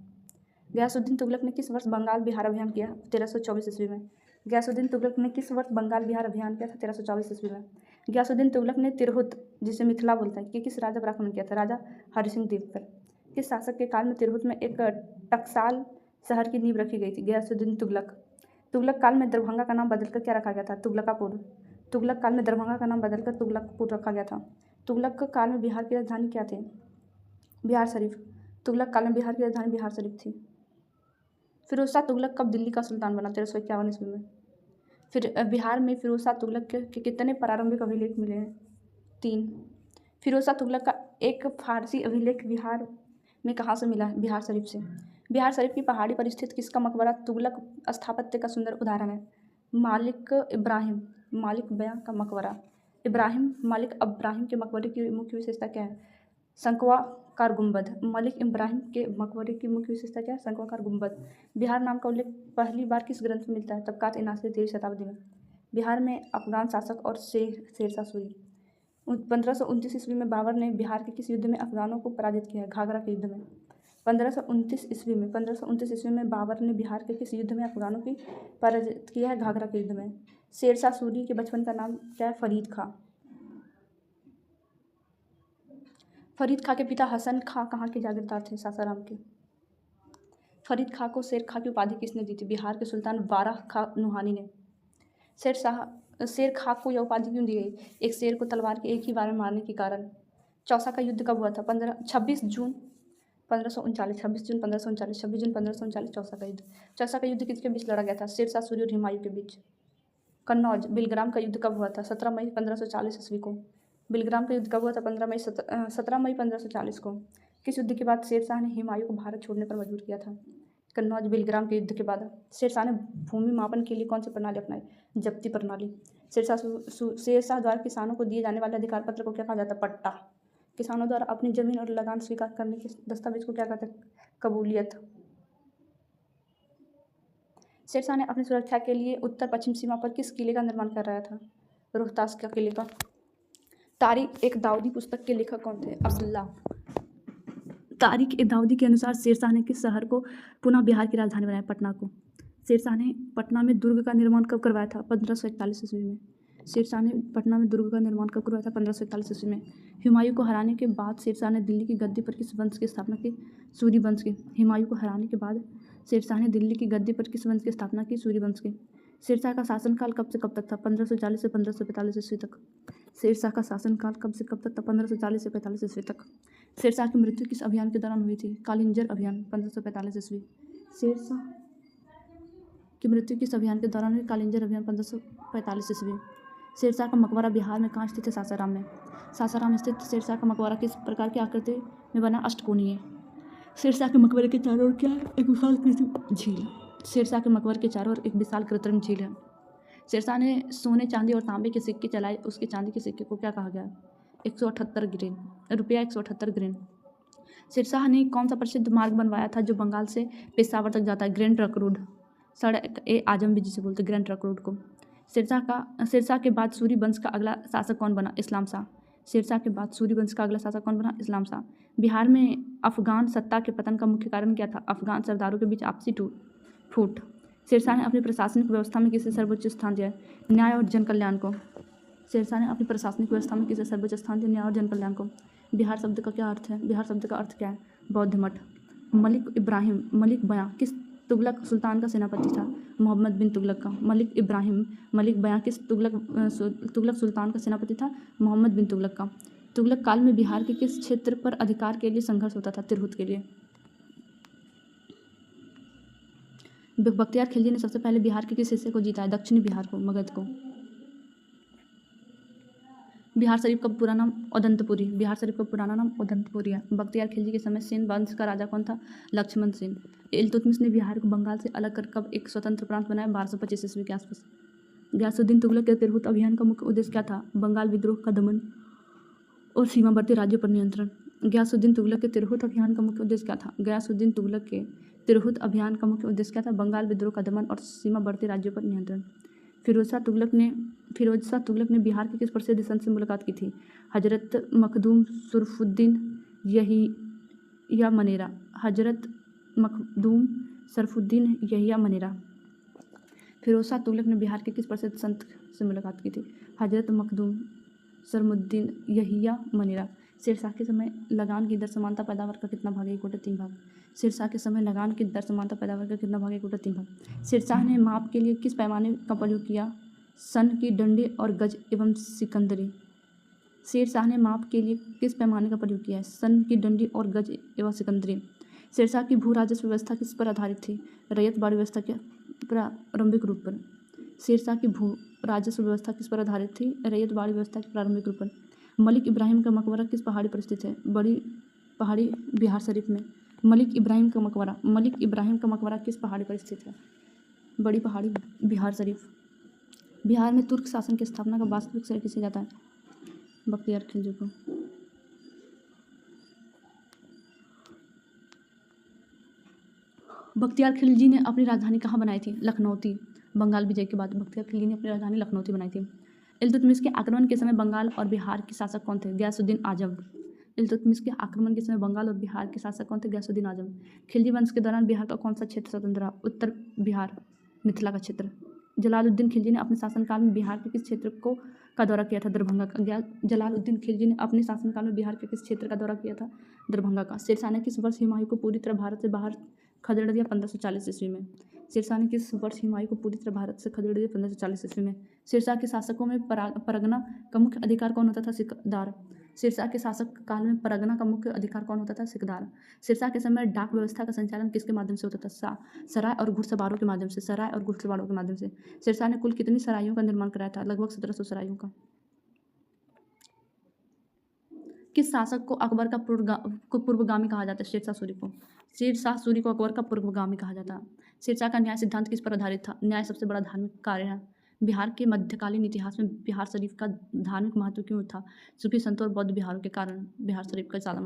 गयासुद्दीन तुगलक ने किस वर्ष बंगाल बिहार अभियान किया? 1324 ईस्वी में। गयासुद्दीन तुगलक ने किस वर्ष बंगाल बिहार अभियान किया था? 1324 ईस्वी में। गयासुद्दीन तुगलक ने तिरहुत, जिसे मिथिला बोलते हैं, कि किस राजा पर आक्रमण किया था? राजा हरिसिंह देव पर। किस शासक के काल में तिरहुत में एक टकसाल शहर की नींव रखी गई थी? गयासुद्दीन तुगलक। तुगलक काल में दरभंगा का नाम बदलकर क्या रखा गया था? तुगलकापुर। तुगलक काल में दरभंगा का नाम बदलकर तुगलकपुर रखा गया था। तुगलक काल में बिहार की राजधानी क्या थी? बिहार शरीफ। तुगलक काल में बिहार की राजधानी बिहार शरीफ थी। फिरोज शाह तुगलक कब दिल्ली का सुल्तान बना? 1351 ईस्वी में। फिर बिहार में फिरोज शाह तुगलक के कितने प्रारंभिक अभिलेख मिले हैं? 3। फिरोज शाह तुगलक का एक फारसी अभिलेख बिहार में कहाँ से मिला है? बिहार शरीफ से। बिहार शरीफ की पहाड़ी पर स्थित किसका मकबरा तुगलक स्थापत्य का सुंदर उदाहरण है? मालिक इब्राहिम मालिक बयां का मकबरा। मालिक इब्राहिम के मकबरे की मुख्य विशेषता क्या है? शंक्वाकार गुंबद। मलिक इब्राहिम के मकबरे की मुख्य विशेषता क्या है? शंक्वाकार गुंबद। बिहार नाम का उल्लेख पहली बार किस ग्रंथ में मिलता है? तबकात ए नासिर 13वीं शताब्दी में। बिहार में अफगान शासक और शेरशाह सूरी। 1529 ईस्वी में बाबर ने बिहार के किस युद्ध में अफगानों को पराजित किया है? घाघरा के युद्ध में। 1529 ईस्वी में बाबर ने बिहार के किस युद्ध में अफगानों की पराजित किया है? घाघरा के युद्ध में। शेरशाह सूरी के बचपन का नाम क्या है? फरीद खां। फरीद खां के पिता हसन खां कहाँ के जागीरदार थे? सासाराम के। फरीद खां को शेर खां की उपाधि किसने दी थी? बिहार के सुल्तान बारह खां नुहानी ने। शेर खां को यह उपाधि क्यों दी गई? एक शेर को तलवार के एक ही बार में मारने के कारण। चौसा का युद्ध कब हुआ था? 26 जून 1539। 26 जून 1539 चौसा का युद्ध। चौसा का युद्ध किसके बीच लड़ा गया था? शेरशाह सूरी और हुमायूं के बीच। कन्नौज बिलग्राम का युद्ध कब हुआ था? 17 मई 1540 ईस्वी को। बिलग्राम का युद्ध कब हुआ था? 17 मई 1540 को। किस युद्ध के बाद शेरशाह ने हुमायूं को भारत छोड़ने पर मजबूर किया था? कन्नौज बिलग्राम के युद्ध के बाद। शेरशाह ने भूमि मापन के लिए कौन सी प्रणाली अपनाई? जब्ती प्रणाली। शेरशाह द्वारा किसानों को दिए जाने वाले अधिकार पत्र को क्या कहा जाता है? पट्टा। किसानों द्वारा अपनी जमीन और लगान स्वीकार करने के दस्तावेज को क्या कहते हैं? कबूलियत। शेरशाह ने अपनी सुरक्षा के लिए उत्तर पश्चिम सीमा पर किस किले का निर्माण कर रहा था? रोहतास का किले का। तारिक एक दाऊदी पुस्तक के लेखक कौन थे? अब्दुल्ला। तारिक ए दाऊदी के अनुसार शेरशाह ने किस शहर को पुनः बिहार की राजधानी बनाया? पटना को। शेरशाह ने पटना में दुर्ग का निर्माण कब करवाया था? 1541 ईस्वी में। शेरशाह ने पटना में दुर्ग का निर्माण कब करवाया था? 1541 ईस्वी में। हुमायूं को हराने के बाद शेरशाह ने दिल्ली की गद्दी पर किस वंश की स्थापना की? सूरी वंश की। हुमायूं को हराने के बाद शेरशाह ने दिल्ली की गद्दी पर किस वंश की स्थापना की? सूरी वंश की। शेरशाह का शासनकाल कब से कब तक था? 1540 से 1545 ईस्वी तक। शेरशाह का शासनकाल कब से कब तक था? 1540 से 45 ईस्वी तक। शेरशाह की मृत्यु किस अभियान के दौरान हुई थी? कालिंजर अभियान 1545 ईस्वी। शेरशाह की मृत्यु किस अभियान के दौरान हुई? कालिंजर अभियान 1545 ईस्वी। शेरशाह का मकबरा बिहार में कहाँ स्थित है? सासाराम में। सासाराम स्थित शेरशाह का मकबरा किस प्रकार की आकृति में बना? अष्टकोणीय। शेरशाह के मकबरे के चारों ओर क्या है? एक विशाल कृत्रिम झील। शेरशाह के मकबरे के चारों ओर एक विशाल कृत्रिम झील है। शेरशाह ने सोने चांदी और तांबे के सिक्के चलाए, उसके चांदी के सिक्के को क्या कहा गया? 178 ग्रेन रुपया 178 ग्रेन। शेरशाह ने कौन सा प्रसिद्ध मार्ग बनवाया था जो बंगाल से पेशावर तक जाता है? Grand trunk road. सड़क ए आजम भी जिसे बोलते ग्रैंड ट्रंक रोड को। शेरशाह के बाद सूरी वंश का अगला शासक कौन बना? इस्लाम शाह। शेरशाह के बाद सूरी वंश का अगला शासक कौन बना? इस्लाम शाह। बिहार में अफगान सत्ता के पतन का मुख्य कारण क्या था? अफगान सरदारों के बीच आपसी फूट। शेरशाह ने अपनी प्रशासनिक व्यवस्था में किसे सर्वोच्च स्थान दिया? न्याय और जन कल्याण को। शेरशाह ने अपनी प्रशासनिक व्यवस्था में किसे सर्वोच्च स्थान दिया? न्याय और जन कल्याण को। बिहार शब्द का क्या अर्थ है? बिहार शब्द का अर्थ क्या है? बौद्ध मठ। मलिक बयां किस तुगलक सुल्तान का सेनापति था? मोहम्मद बिन तुगलक का। मलिक बयां किस तुगलक सुल्तान का सेनापति था? मोहम्मद बिन तुगलक का। तुगलक काल में बिहार के किस क्षेत्र पर अधिकार के लिए संघर्ष होता था? तिरहुत के लिए। बख्तियार खिलजी ने सबसे पहले बिहार के किस हिस्से को जीता है? दक्षिणी बिहार को, मगध को। बिहार शरीफ का पूरा नाम उदंतपुरी। बिहार शरीफ का पुराना नाम उदंतपुरी है। बख्तियार खिलजी के समय सेन वंश का राजा कौन था? लक्ष्मण सेन। इल्तुतमिश ने बिहार को बंगाल से अलग कर कब एक स्वतंत्र प्रांत बनाया? 1225 ईस्वी के आसपास। गयासुद्दीन तुगलक के तिरहुत अभियान का मुख्य उद्देश्य क्या था? बंगाल विद्रोह का दमन और सीमावर्ती राज्यों पर नियंत्रण। गयासुद्दीन तुगलक के तिरहुत अभियान का मुख्य उद्देश्य क्या था? गयासुद्दीन तुगलक के तिरहुत अभियान का मुख्य उद्देश्य क्या था? बंगाल विद्रोह का दमन और सीमावर्ती राज्यों पर नियंत्रण। फिरोज शाह तुगलक ने बिहार के किस प्रसिद्ध संत से मुलाकात की थी? हजरत मखदूम शरफुद्दीन यहिया मनेरा। हजरत मखदूम शरफुद्दीन यहिया मनेरा। फिरोज शाह तुगलक ने बिहार के किस प्रसिद्ध संत से मुलाकात की थी? हजरत मखदूम शरफुद्दीन यहिया मनेरा। शेरशाह के समय लगान की दर समानता पैदावार का कितना भाग? 1/3 भाग। शेरशाह के समय लगान की दर समानता पैदावार का कितना भाग? 1/3 भाग। शेरशाह ने माप के लिए किस पैमाने का प्रयोग किया? सन की डंडी और गज एवं सिकंदरी। शेरशाह ने माप के लिए किस पैमाने का प्रयोग किया है? सन की डंडी और गज एवं सिकंदरी। शेरशाह की भू राजस्व व्यवस्था किस पर आधारित थी? रैयतवाड़ी व्यवस्था के प्रारंभिक रूप पर। शेरशाह की भू राजस्व व्यवस्था किस पर आधारित थी? रैयतवाड़ी व्यवस्था के प्रारंभिक रूप पर। मलिक इब्राहिम का मकबरा किस पहाड़ी पर स्थित है? बड़ी पहाड़ी बिहार शरीफ में। मलिक इब्राहिम का मकबरा, मलिक इब्राहिम का मकबरा किस पहाड़ी पर स्थित है? बड़ी पहाड़ी बिहार शरीफ। बिहार में तुर्क शासन की स्थापना का वास्तविक श्रेय किसे जाता है? बख्तियार खिलजी को। बख्तियार खिलजी ने अपनी राजधानी कहाँ बनाई थी? लखनऊती। बंगाल विजय के बाद बख्तियार खिलजी ने अपनी राजधानी लखनऊती बनाई थी। इल्तुतमिश के आक्रमण के समय बंगाल और बिहार के शासक कौन थे? गयासुद्दीन आजम। इल्तुतमिश के आक्रमण के समय बंगाल और बिहार के शासक कौन थे? गयासुद्दीन आजम। खिलजी वंश के दौरान बिहार का कौन सा क्षेत्र स्वतंत्र रहा? उत्तर बिहार, मिथिला का क्षेत्र। जलालुद्दीन खिलजी ने अपने शासनकाल में बिहार के किस क्षेत्र का दौरा किया था? दरभंगा का। जलालुद्दीन खिलजी ने अपने शासनकाल में बिहार के किस क्षेत्र का दौरा किया था? दरभंगा का। शेरशाह ने किस वर्ष हुमायूं को पूरी तरह भारत से बाहर खदेड़ दिया? 1540 ईस्वी में। शेरशाह ने किस वर्ष हुमायूं को पूरी तरह भारत से खदेड़ दिया? 1540 ईस्वी में। शेरशाह के शासकों में परगना का मुख्य अधिकार कौन होता था? सिकदार। शेरशाह के शासक काल में परगना का मुख्य अधिकार कौन होता था? सिकदार। शेरशाह के समय डाक व्यवस्था का संचालन किसके माध्यम से होता था? सराय और घुड़सवारों के माध्यम से। सराय और घुड़सवारों के माध्यम से। शेरशाह ने कुल कितनी सरायों का निर्माण कराया था? लगभग 1700 सरायों का। किस शासक को अकबर का पूर्वगामी कहा जाता है? शेरशाह सूरी को। शेरशाह सूरी को अकबर का पूर्वगामी कहा जाता है। शेरशाह का न्याय सिद्धांत किस पर आधारित था? न्याय सबसे बड़ा धार्मिक कार्य है। बिहार के मध्यकालीन इतिहास में बिहार शरीफ का धार्मिक महत्व क्यों था? सूफी संतों और बौद्ध बिहारों के कारण बिहार शरीफ का ज़्यादा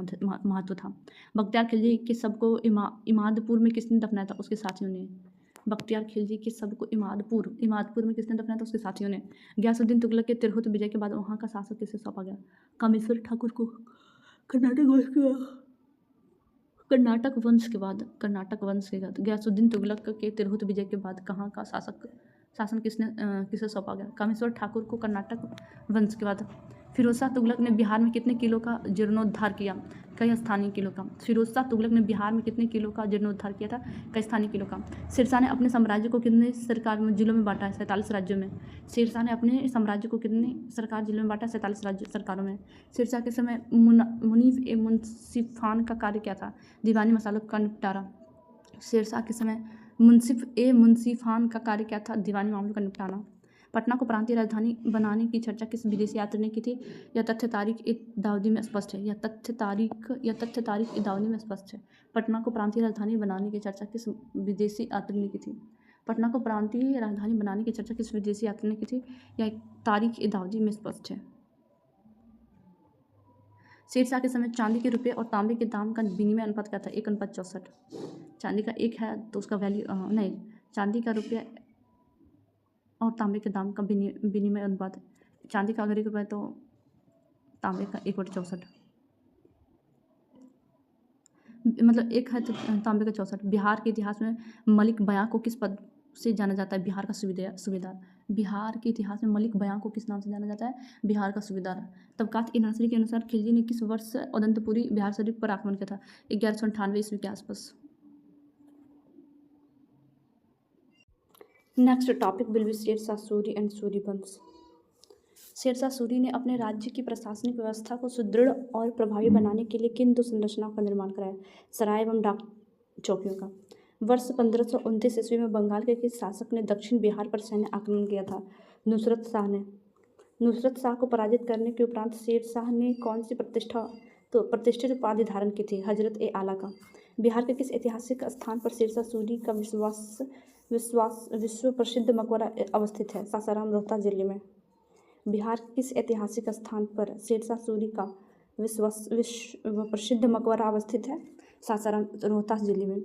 महत्व था। बख्तियार खिलजी के शव को इमादपुर में किसने दफनाया था? उसके साथियों ने। बख्तियार खिलजी के शव को इमादपुर में किसने दफनाया था? उसके साथियों ने। गयासुद्दीन तुगलक के तिरहुत विजय के बाद वहाँ का शासक किसे सौंपा गया? कामेश्वर ठाकुर को। कर्नाटक वंश के बाद गयासुद्दीन तुगलक के तिरहुत विजय के बाद कहाँ का शासन किसे सौंपा गया? कामेश्वर ठाकुर को। कर्नाटक वंश के बाद फिरोज शाह तुगलक ने बिहार में कितने किलो का जीर्णोद्धार किया? कई स्थानीय किलो का। फिरोज शाह तुगलक ने बिहार में कितने किलो का जीर्णोद्धार किया था? कई स्थानीय किलो का। शेरशाह ने अपने साम्राज्य को कितने सरकार जिलों में बांटा है? 47 राज्यों में। शेरशाह ने अपने साम्राज्य को कितने सरकार जिलों में बांटा? 47 राज्य सरकारों में। शेरशाह के समय मुनीफ ए मुंसिफान का कार्य क्या था? दीवानी मसालों का निपटारा। शेरशाह के समय मुंसिफ ए मुंसिफान का कार्य क्या था? दीवानी मामलों का निपटाना। पटना को प्रांतीय राजधानी बनाने की चर्चा किस विदेशी यात्री ने की थी? यह तथ्य तारीख ए दाऊदी में स्पष्ट है। यह तथ्य तारीख ए दाऊदी में स्पष्ट है। पटना को प्रांतीय राजधानी बनाने की चर्चा किस विदेशी यात्री ने की थी? पटना को प्रांतीय राजधानी बनाने की चर्चा किस विदेशी यात्री ने की थी? यह तारीख ए दाऊदी में स्पष्ट है। शेरशाह के समय चांदी के रुपये और तांबे के दाम का विनिमय अनुपात क्या था? 1:64। चांदी का 1 है तो उसका वैल्यू नहीं, चांदी का रुपया और तांबे के दाम का विनिमय अनुपात। चांदी का अगर 1 रुपये तो तांबे का 1/64, मतलब 1 है तो तांबे का 64। बिहार के इतिहास में मलिक बयां को किस पद से जाना जाता है? बिहार का सूबेदार। बिहार के इतिहास में मलिक बयां को किस नाम से जाना जाता है? बिहार का सूबेदार। तबकात-ए-नासिरी के अनुसार खिलजी ने किस वर्ष उदंतपुरी बिहार शरीफ पर आक्रमण किया था? 1198 ईस्वी के आसपास। Next topic will be Sher Shah Suri and Suri वंश। शेरशाह सूरी ने अपने राज्य की प्रशासनिक व्यवस्था को सुदृढ़ और प्रभावी बनाने के लिए किन 2 संरचनाओं का निर्माण कराया? सराय एवं डाक चौकियों का। वर्ष 1529 ईस्वी में बंगाल के किस शासक ने दक्षिण बिहार पर सैन्य आक्रमण किया था? नुसरत शाह ने। नुसरत शाह को पराजित करने के उपरांत शेरशाह ने कौन सी प्रतिष्ठित उपाधि धारण की थी? हजरत ए आला का। बिहार के किस ऐतिहासिक स्थान पर शेरशाह सूरी का विश्व प्रसिद्ध मकबरा अवस्थित है? सासाराम, रोहतास जिले में। बिहार के किस ऐतिहासिक स्थान पर शेरशाह सूरी का विश्व प्रसिद्ध मकबरा अवस्थित है? सासाराम, रोहतास जिले में।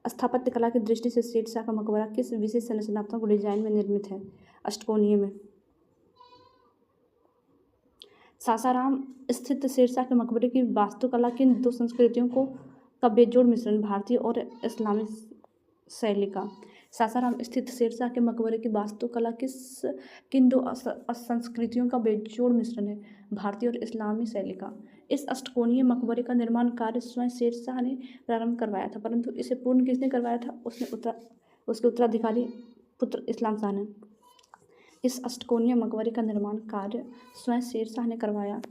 स्थापत्य कला की दृष्टि से शेरशाह का मकबरा किस विशेष संरचनात्मक डिजाइन में निर्मित है? अष्टकोणीय में। सासाराम स्थित शेरशाह के मकबरे की वास्तुकला किन 2 संस्कृतियों का बेजोड़ मिश्रण? भारतीय और इस्लामी शैली का। सासाराम स्थित शेरशाह के मकबरे की वास्तुकला किन 2 संस्कृतियों का बेजोड़ मिश्रण है? भारतीय और इस्लामी शैली का। इस अष्टकोणीय मकबरे का निर्माण कार्य स्वयं शेरशाह ने प्रारंभ करवाया था, परंतु इसे पूर्ण किसने करवाया था? उसके उत्तराधिकारी पुत्र इस्लाम शाह ने। इस अष्टकोणीय मकबरे का निर्माण कार्य स्वयं शेरशाह ने करवाया।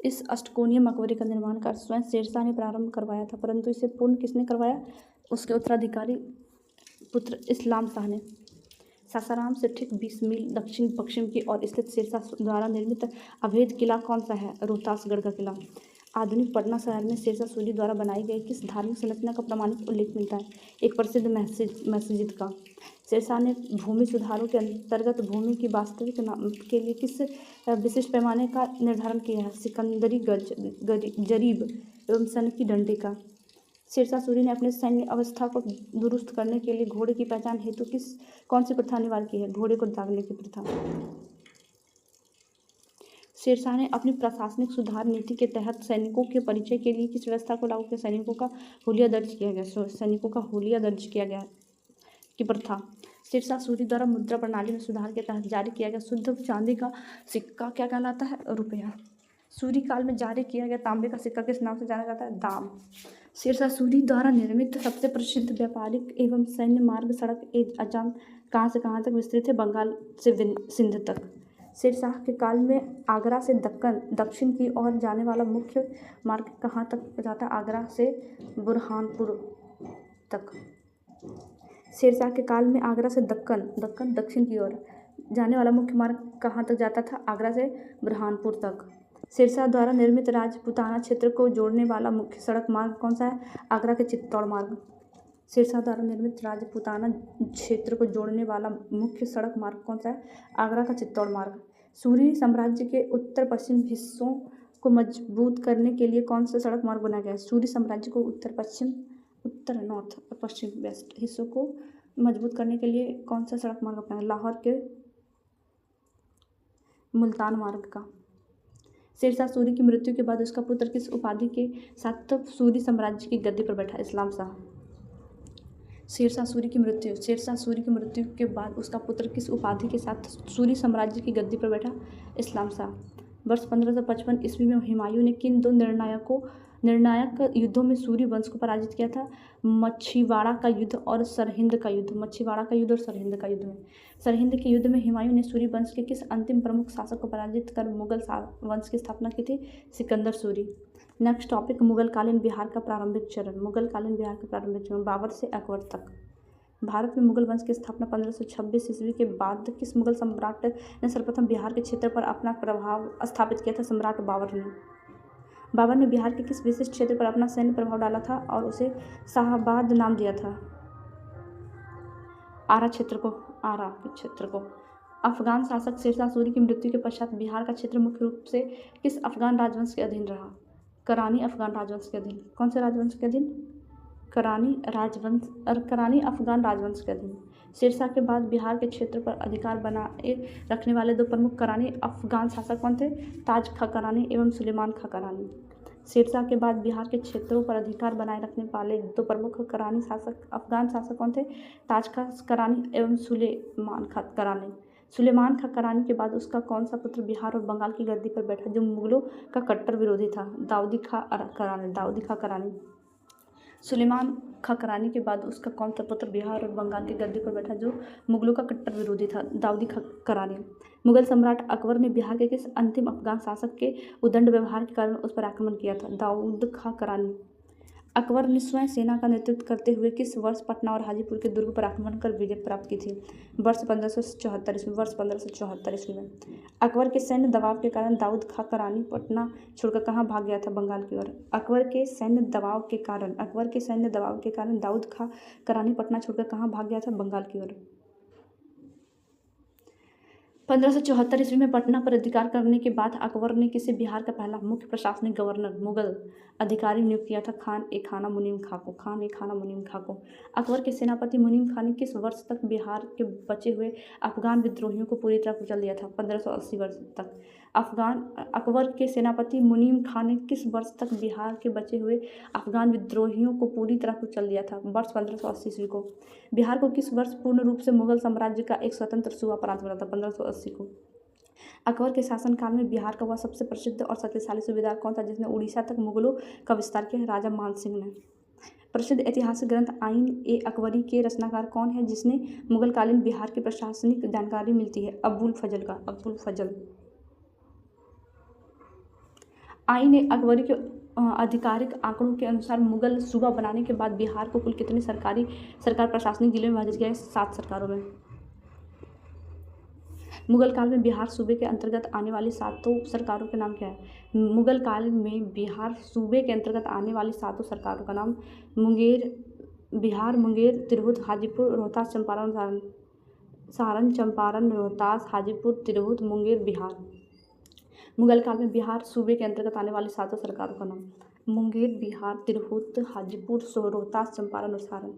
इस अष्टकोणीय मकबरे का निर्माण कार्य स्वयं शेरशाह ने प्रारंभ करवाया था, परंतु इसे पूर्ण किसने करवाया? उसके उत्तराधिकारी पुत्र इस्लाम शाह ने। सासाराम से ठीक 20 मील दक्षिण पश्चिम की ओर स्थित शेरशाह द्वारा निर्मित अभेद किला कौन सा है? रोहतासगढ़ का किला। आधुनिक पटना शहर में शेरशाह सूरी द्वारा बनाई गई किस धार्मिक संरचना का प्रामाणिक उल्लेख मिलता है? एक प्रसिद्ध मस्जिद का। शेरशाह ने भूमि सुधारों के अंतर्गत भूमि की वास्तविक नाम के लिए किस विशिष्ट पैमाने का निर्धारण किया है? सिकंदरी जरीब एवं सन की डंडे का। शेरशाह सूरी ने अपने सैन्य अवस्था को दुरुस्त करने के लिए घोड़े की पहचान हेतु कौन सी प्रथा अनिवार्य की है? घोड़े को दागने की प्रथा। शेरशाह ने अपनी प्रशासनिक सुधार नीति के तहत सैनिकों के परिचय के लिए किस व्यवस्था को लागू किया? सैनिकों का हुलिया दर्ज किया गया। सैनिकों का हुलिया दर्ज किया गया की प्रथा। शेरशाह सूरी द्वारा मुद्रा प्रणाली में सुधार के तहत जारी किया गया शुद्ध चांदी का सिक्का क्या कहलाता है? रुपया। सूरी काल में जारी किया गया तांबे का सिक्का किस नाम से जाना जाता है? दाम। शेरशाह सूरी द्वारा निर्मित सबसे प्रसिद्ध व्यापारिक एवं सैन्य मार्ग सड़क अजाम कहाँ से कहाँ तक विस्तृत है? बंगाल से सिंध तक। शेरशाह के काल में आगरा से दक्षिण की ओर जाने वाला मुख्य मार्ग कहाँ तक जाता है? आगरा से बुरहानपुर तक। शेरशाह के काल में आगरा से दक्षिण की ओर जाने वाला मुख्य मार्ग कहाँ तक जाता था? आगरा से बुरहानपुर तक। शेरशाह द्वारा निर्मित राजपूताना क्षेत्र को जोड़ने वाला मुख्य सड़क मार्ग कौन सा है? आगरा के चित्तौड़ मार्ग। शेरशाह द्वारा निर्मित राजपूताना क्षेत्र को जोड़ने वाला मुख्य सड़क मार्ग कौन सा है? आगरा का चित्तौड़ मार्ग। सूरी साम्राज्य के उत्तर पश्चिम हिस्सों को मजबूत करने के लिए कौन सा सड़क मार्ग बनाया गया? सूरी साम्राज्य को उत्तर नॉर्थ और पश्चिम वेस्ट हिस्सों को मजबूत करने के लिए कौन सा सड़क मार्ग अपनाया? लाहौर के मुल्तान मार्ग का। शेरशाह सूरी की मृत्यु के बाद उसका पुत्र किस उपाधि के साथ सूरी साम्राज्य की गद्दी पर बैठा? इस्लाम शाह। शेरशाह सूरी की मृत्यु के बाद उसका पुत्र किस उपाधि के साथ सूरी साम्राज्य की गद्दी पर बैठा? इस्लाम शाह। वर्ष 1555 ईस्वी में हुमायूं ने किन दो निर्णायक युद्धों में सूरी वंश को पराजित किया था? मछीवाड़ा का युद्ध और सरहिंद का युद्ध। मछीवाड़ा का युद्ध और सरहिंद का युद्ध में। सरहिंद के युद्ध में हुमायूं ने सूरी वंश के किस अंतिम प्रमुख शासक को पराजित कर मुगल वंश की स्थापना की थी? सिकंदर सूरी। नेक्स्ट टॉपिक, मुगलकालीन बिहार का प्रारंभिक चरण। बाबर से अकबर तक। भारत में मुगल वंश की स्थापना 1526 ईस्वी के बाद किस मुगल सम्राट ने सर्वप्रथम बिहार के क्षेत्र पर अपना प्रभाव स्थापित किया था? सम्राट बाबर ने बिहार के किस विशिष्ट क्षेत्र पर अपना सैन्य प्रभाव डाला था और उसे शाहबाद नाम दिया था? आरा के क्षेत्र को। अफगान शासक शेरशाह सूरी की मृत्यु के पश्चात बिहार का क्षेत्र मुख्य रूप से किस अफगान राजवंश के अधीन रहा? करानी अफगान राजवंश के अधीन। कौन से राजवंश के अधीन? करानी अफगान राजवंश के अधीन। शेरशाह के बाद बिहार के क्षेत्र पर अधिकार बनाए रखने वाले दो प्रमुख करानी अफगान शासक कौन थे? ताज खां करानी एवं सुलेमान खां करानी। शेरशाह के बाद बिहार के क्षेत्रों पर अधिकार बनाए रखने वाले दो प्रमुख करानी अफगान शासक कौन थे? ताज खां करानी एवं सुलेमान खां करानी। सुलेमान खां करानी के बाद उसका कौन सा पुत्र बिहार और बंगाल की गद्दी पर बैठा जो मुगलों का कट्टर विरोधी था? दाऊदी खां करानी। सुलेमान खां करानी के बाद उसका कौन सा पुत्र बिहार और बंगाल की गद्दी पर बैठा जो मुगलों का कट्टर विरोधी था? दाऊदी खां करानी। मुगल सम्राट अकबर ने बिहार के किस अंतिम अफगान शासक के उद्दंड व्यवहार के कारण उस पर आक्रमण किया था? दाऊद खां करानी। अकबर ने स्वयं सेना का नेतृत्व करते हुए किस वर्ष पटना और हाजीपुर के दुर्ग पर आक्रमण कर विजय प्राप्त की थी? वर्ष 1574 ईस्वी में। अकबर के सैन्य दबाव के कारण दाऊद खां करानी पटना छोड़कर कहाँ भाग गया था? बंगाल की ओर। अकबर के सैन्य दबाव के कारण दाऊद खां करानी पटना छोड़कर कहाँ भाग गया था? बंगाल की ओर। 1574 ईस्वी में पटना पर अधिकार करने के बाद अकबर ने किसे बिहार का पहला मुख्य प्रशासनिक गवर्नर मुगल अधिकारी नियुक्त किया था? खान ए खाना मुनीम खां को। अकबर के सेनापति मुनीम खां ने किस वर्ष तक बिहार के बचे हुए अफगान विद्रोहियों को पूरी तरह कुचल दिया था? 1580 वर्ष तक। अकबर के सेनापति मुनीम खां ने किस वर्ष तक बिहार के बचे हुए अफगान विद्रोहियों को पूरी तरह कुचल दिया था? वर्ष 1580 ईस्वी को। बिहार को किस वर्ष पूर्ण रूप से मुगल साम्राज्य का एक स्वतंत्र सूबा प्रांत बना था? 1580 को। अकबर के शासनकाल में बिहार का वह सबसे प्रसिद्ध और शक्तिशाली सूबेदार कौन था जिसने उड़ीसा तक मुगलों का विस्तार किया? राजा मानसिंह ने। प्रसिद्ध ऐतिहासिक ग्रंथ आइन ए अकबरी के रचनाकार कौन है जिसने मुगलकालीन बिहार की प्रशासनिक जानकारी मिलती है? अबुल फजल। आइन ए अकबरी के आधिकारिक आंकड़ों के अनुसार मुगल सूबा बनाने के बाद बिहार को कुल कितने सरकार प्रशासनिक जिले में विभाजित किया गया? 7 सरकारों में। मुगल काल में बिहार सूबे के अंतर्गत आने वाली 7 सरकारों के नाम क्या है? मुगल काल में बिहार सूबे के अंतर्गत आने वाली 7 सरकारों का नाम बिहार, मुंगेर, तिरहुत, हाजीपुर, रोहतास, चंपारण, चंपारण, रोहतास, हाजीपुर, तिरहुत, मुंगेर, बिहार। मुगल काल में बिहार सूबे के अंतर्गत आने वाली 7 सरकारों का नाम मुंगेर, बिहार, तिरहुत, हाजीपुर, रोहतास, चंपारण और सारण।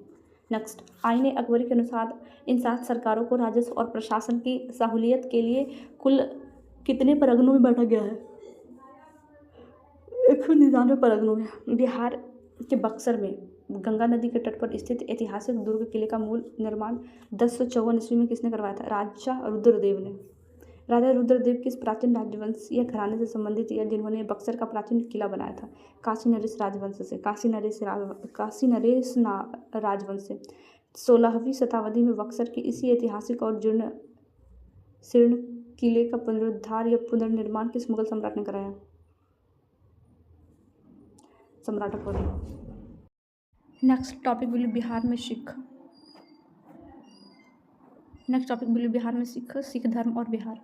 नेक्स्ट, आईने अकबरी के अनुसार इन 7 सरकारों को राजस्व और प्रशासन की सहूलियत के लिए कुल कितने परगनों में बांटा गया है? 199 परगनों में। बिहार के बक्सर में गंगा नदी के तट पर स्थित ऐतिहासिक दुर्ग किले का मूल निर्माण 1054 ईस्वी में किसने करवाया था? राजा रुद्रदेव ने। राजा रुद्रदेव किस प्राचीन राजवंश या घराने से संबंधित या जिन्होंने बक्सर का प्राचीन किला बनाया था? काशी नरेश राजवंश से। राजवंश से। 16वीं शताब्दी में बक्सर के इसी ऐतिहासिक और जीर्ण किले का पुनरुद्धार या पुनर्निर्माण किस मुगल सम्राट ने कराया? सम्राट Akbar. Next topic will Bihar में सिख। सिख धर्म और बिहार।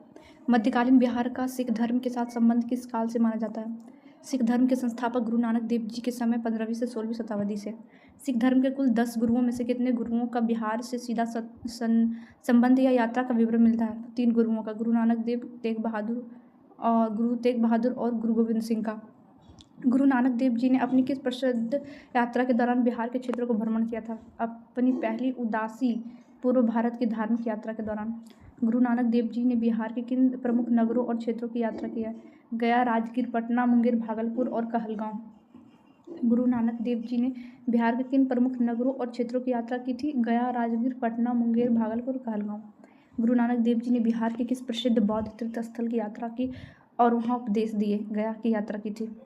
मध्यकालीन बिहार का सिख धर्म के साथ संबंध किस काल से माना जाता है? सिख धर्म के संस्थापक गुरु नानक देव जी के समय 15वीं से 16वीं शताब्दी से। सिख धर्म के कुल 10 गुरुओं में से कितने गुरुओं का बिहार से सीधा संबंध या यात्रा का विवरण मिलता है? 3 गुरुओं का, गुरु नानक देव, गुरु तेग बहादुर और गुरु गोविंद सिंह का। गुरु नानक देव जी ने अपनी किस प्रसिद्ध यात्रा के दौरान बिहार के क्षेत्रों को भ्रमण किया था? अपनी पहली उदासी पूर्व भारत की धार्मिक यात्रा के दौरान। गुरु नानक देव जी ने बिहार के किन प्रमुख नगरों और क्षेत्रों की यात्रा की है? गया, राजगीर, पटना, मुंगेर, भागलपुर और कहलगांव। गुरु नानक देव जी ने बिहार के किन प्रमुख नगरों और क्षेत्रों की यात्रा की थी? गया, राजगीर, पटना, मुंगेर, भागलपुर, कहलगांव। गुरु नानक देव जी ने बिहार के किस प्रसिद्ध बौद्ध तीर्थ स्थल की यात्रा की और वहां उपदेश दिए? गया की यात्रा की थी।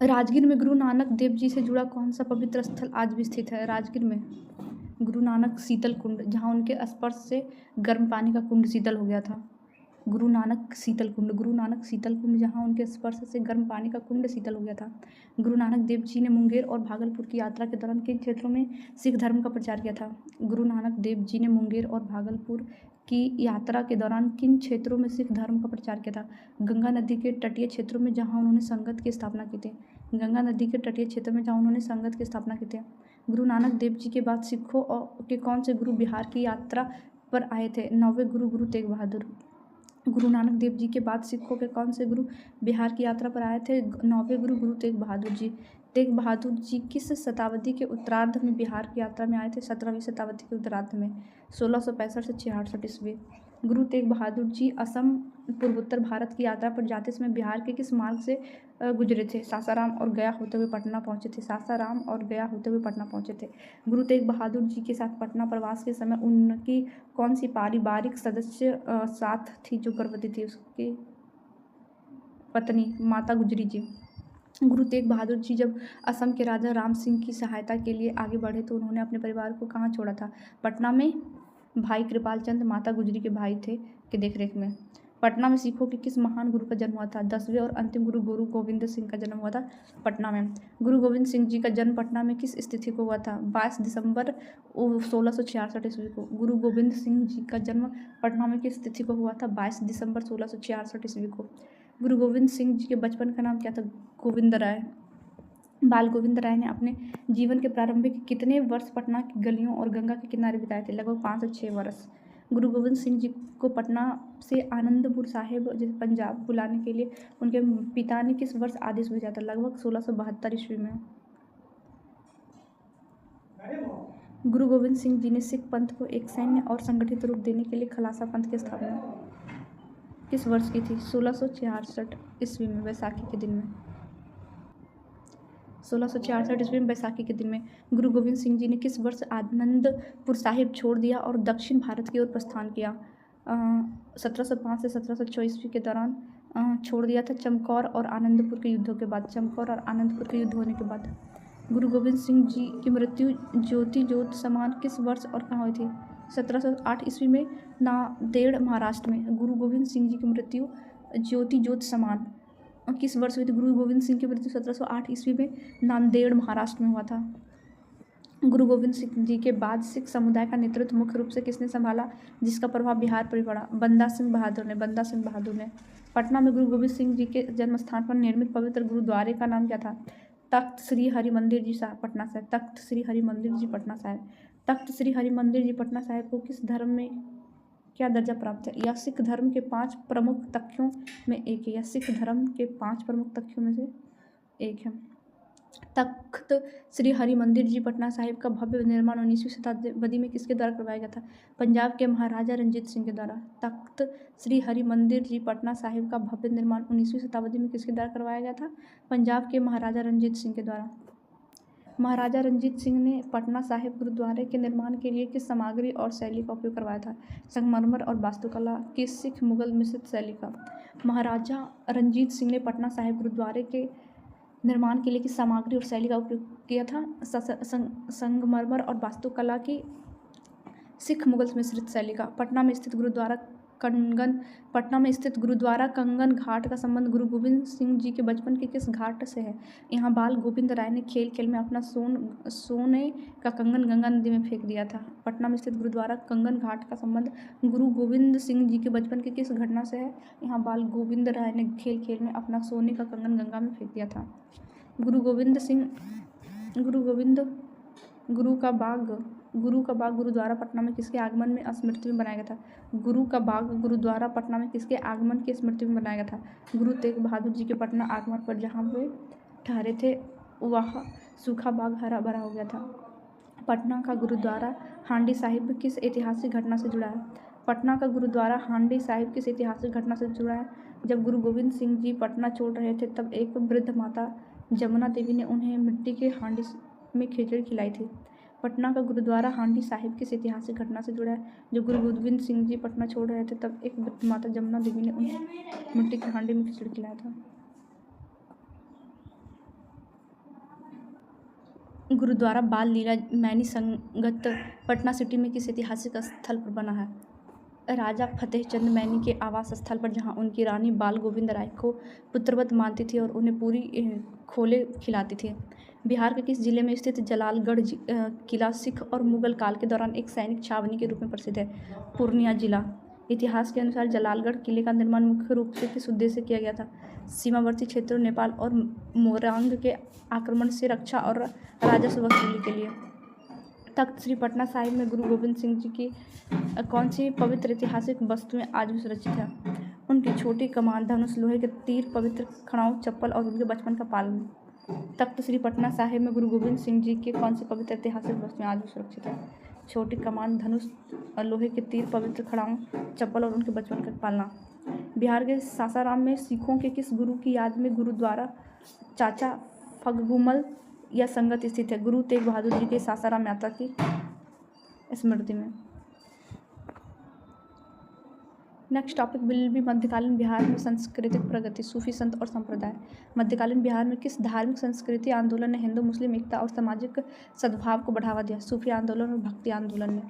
राजगीर में गुरु नानक देव जी से जुड़ा कौन सा पवित्र स्थल आज भी स्थित है? राजगीर में गुरु नानक शीतल कुंड, जहाँ उनके स्पर्श से गर्म पानी का कुंड शीतल हो गया था। गुरु नानक शीतल कुंड, जहाँ उनके स्पर्श से गर्म पानी का कुंड शीतल हो गया था। गुरु नानक देव जी ने मुंगेर और भागलपुर की यात्रा के दौरान किन क्षेत्रों में सिख धर्म का प्रचार किया था? गुरु नानक देव जी ने मुंगेर और भागलपुर की यात्रा के दौरान किन क्षेत्रों में सिख धर्म का प्रचार किया था? गंगा नदी के तटीय क्षेत्रों में, जहाँ उन्होंने संगत की स्थापना की थी। गंगा नदी के तटीय क्षेत्र में जहाँ उन्होंने संगत की स्थापना की थी। गुरु नानक देव जी के बाद सिखों के कौन से गुरु बिहार की यात्रा पर आए थे? 9वें गुरु तेग बहादुर। गुरु नानक देव जी के बाद सिखों के कौन से गुरु बिहार की यात्रा पर आए थे? 9वें गुरु तेग बहादुर जी। तेग बहादुर जी किस शताब्दी के उत्तरार्ध में बिहार की यात्रा में आए थे? 17वीं शताब्दी के उत्तरार्ध में, 1665 से 66 ईस्वी। गुरु तेग बहादुर जी असम पूर्वोत्तर भारत की यात्रा पर जाते समय बिहार के किस मार्ग से गुजरे थे? सासाराम और गया होते हुए पटना पहुंचे थे। गुरु तेग बहादुर जी के साथ पटना प्रवास के समय उनकी कौन सी पारिवारिक सदस्य साथ थी जो गर्भवती थी? उसकी पत्नी माता गुजरी जी। गुरु तेग बहादुर जी जब असम के राजा राम सिंह की सहायता के लिए आगे बढ़े तो उन्होंने अपने परिवार को कहाँ छोड़ा था? पटना में। भाई कृपाल चंद माता गुजरी के भाई थे के देखरेख में। पटना में सिखों के किस महान गुरु का जन्म हुआ था? 10वें और अंतिम गुरु गोविंद सिंह का जन्म हुआ था पटना में। गुरु गोविंद सिंह जी का जन्म पटना में किस तिथि को हुआ था? 22 दिसंबर 1666 ईस्वी को। गुरु गोविंद सिंह जी का जन्म पटना में किस तिथि को हुआ था? 22 दिसंबर 1666 ईस्वी को। गुरु गोविंद सिंह जी के बचपन का नाम क्या था? गोविंद राय। बाल गोविंद राय ने अपने जीवन के प्रारंभिक कितने वर्ष पटना की गलियों और गंगा के किनारे बिताए थे? लगभग 5 से 6 वर्ष। गुरु गोविंद सिंह जी को पटना से आनंदपुर साहिब पंजाब बुलाने के लिए उनके पिता ने किस वर्ष आदेश भेजा था? लगभग 1672 ईस्वी में। गुरु गोविंद सिंह जी ने सिख पंथ को एक सैन्य और संगठित रूप देने के लिए खालसा पंथ की स्थापना किस वर्ष की थी? 1666 ईस्वी में, बैसाखी के दिन में। 1666 ईस्वी में बैसाखी के दिन में। गुरु गोविंद सिंह जी ने किस वर्ष आनंदपुर साहिब छोड़ दिया और दक्षिण भारत की ओर प्रस्थान किया? 1705 से 1706 ईस्वी के दौरान छोड़ दिया था, चमकौर और आनंदपुर के युद्धों के बाद। चमकौर और आनंदपुर के युद्ध होने के बाद। गुरु गोविंद सिंह जी की मृत्यु ज्योति ज्योत समान किस वर्ष और कहाँ हुई थी? 1708 ईस्वी में, नांदेड़, महाराष्ट्र में। गुरु गोविंद सिंह जी की मृत्यु ज्योति ज्योत समान किस वर्ष हुई थी? गुरु गोविंद सिंह की मृत्यु 1708 ईस्वी में नांदेड़, महाराष्ट्र में हुआ था। गुरु गोविंद सिंह जी के बाद सिख समुदाय का नेतृत्व मुख्य रूप से किसने संभाला, जिसका प्रभाव बिहार पर भी पड़ा? बंदा सिंह बहादुर ने। पटना में गुरु गोविंद सिंह जी के जन्म स्थान पर निर्मित पवित्र गुरुद्वारे का नाम क्या था? तख्त श्री हरि मंदिर जी पटना साहिब। तख्त श्री हरि मंदिर जी पटना साहिब। तख्त श्री हरि मंदिर जी पटना साहिब को किस धर्म में क्या दर्जा प्राप्त है? यह सिख धर्म के 5 प्रमुख तख्तियों में एक है। यह सिख धर्म के 5 प्रमुख तख्तियों में से एक है। तख्त श्री हरि मंदिर जी पटना साहिब का भव्य निर्माण 19वीं शताब्दी में किसके द्वारा करवाया गया था? पंजाब के महाराजा रंजीत सिंह के द्वारा। तख्त श्री हरि मंदिर जी पटना साहिब का भव्य निर्माण 19वीं शताब्दी में किसके द्वारा करवाया गया था? पंजाब के महाराजा रंजीत सिंह के द्वारा। महाराजा रंजीत सिंह ने पटना साहिब गुरुद्वारे के निर्माण के लिए किस सामग्री और शैली का उपयोग करवाया था? संगमरमर और वास्तुकला की सिख मुगल मिश्रित शैली का। महाराजा रंजीत सिंह ने पटना साहिब गुरुद्वारे के निर्माण के लिए किस सामग्री और शैली का उपयोग किया था? संगमरमर और वास्तुकला की सिख मुगल मिश्रित शैली का। पटना में स्थित गुरुद्वारा कंगन घाट का संबंध गुरु गोविंद सिंह जी के बचपन के किस घाट से है? यहाँ बाल गोविंद राय ने खेल खेल में अपना सोने का कंगन गंगा नदी में फेंक दिया था। पटना में स्थित गुरुद्वारा कंगन घाट का संबंध गुरु गोविंद सिंह जी के बचपन के किस घटना से है? यहाँ बाल गोविंद राय ने खेल खेल में अपना सोने का कंगन गंगा में फेंक दिया था। गुरु का बाग गुरुद्वारा पटना में किसके आगमन में स्मृति में बनाया गया था? गुरु का बाग गुरुद्वारा पटना में किसके आगमन की स्मृति में बनाया गया था? गुरु तेग बहादुर जी के पटना आगमन पर जहाँ वे ठहरे थे वह सूखा बाग हरा भरा हो गया था। पटना का गुरुद्वारा हांडी साहिब किस ऐतिहासिक घटना से जुड़ा है? पटना का गुरुद्वारा हांडी साहिब किस ऐतिहासिक घटना से जुड़ा है? जब गुरु गोविंद सिंह जी पटना छोड़ रहे थे तब एक वृद्ध माता जमुना देवी ने उन्हें मिट्टी के हांडी में खिचड़ी खिलाई थी। पटना का गुरुद्वारा हांडी साहिब किस ऐतिहासिक घटना से जुड़ा है? जब गुरु गोविंद सिंह जी पटना छोड़ रहे थे तब एक वृद्ध माता जमुना देवी ने उन्हें मिट्टी की हांडी में खिचड़ी खिलाया था। गुरुद्वारा बाल लीला मैनी संगत पटना सिटी में किस ऐतिहासिक स्थल पर बना है? राजा फतेह चंद मैनी के आवास स्थल पर, जहां उनकी रानी बाल गोविंद राय को पुत्रवत मानती थी और उन्हें पूरी खोले खिलाती थी। बिहार के किस जिले में स्थित जलालगढ़ किला सिख और मुगल काल के दौरान एक सैनिक छावनी के रूप में प्रसिद्ध है? पूर्णिया जिला। इतिहास के अनुसार जलालगढ़ किले का निर्माण मुख्य रूप से किस उद्देश्य से किया गया था? सीमावर्ती क्षेत्रों नेपाल और मोरंग के आक्रमण से रक्षा और राजस्व वसूली के लिए। तख्त श्री पटना साहिब में गुरु गोविंद सिंह जी की कौन सी पवित्र ऐतिहासिक वस्तुएं आज भी सुरक्षित है? उनकी छोटी कमान, धनुष, लोहे के तीर, पवित्र खड़ाऊं, चप्पल और उनके बचपन का पालन। तख्त श्री पटना साहिब में गुरु गोविंद सिंह जी के कौन सी पवित्र ऐतिहासिक वस्तुएं आज भी सुरक्षित है? छोटी कमान, धनुष, लोहे के तीर, पवित्र खड़ाऊं, चप्पल और उनके बचपन का पालना। बिहार के सासाराम में सिखों के किस गुरु की याद में गुरुद्वारा चाचा फगगुमल या संगत स्थित है? गुरु तेग बहादुर जी के सासाराम यात्रा की स्मृति में। नेक्स्ट टॉपिक विल बी मध्यकालीन बिहार में सांस्कृतिक प्रगति, सूफी संत और संप्रदाय। मध्यकालीन बिहार में किस धार्मिक संस्कृति आंदोलन ने हिंदू मुस्लिम एकता और सामाजिक सद्भाव को बढ़ावा दिया? सूफी आंदोलन और भक्ति आंदोलन ने।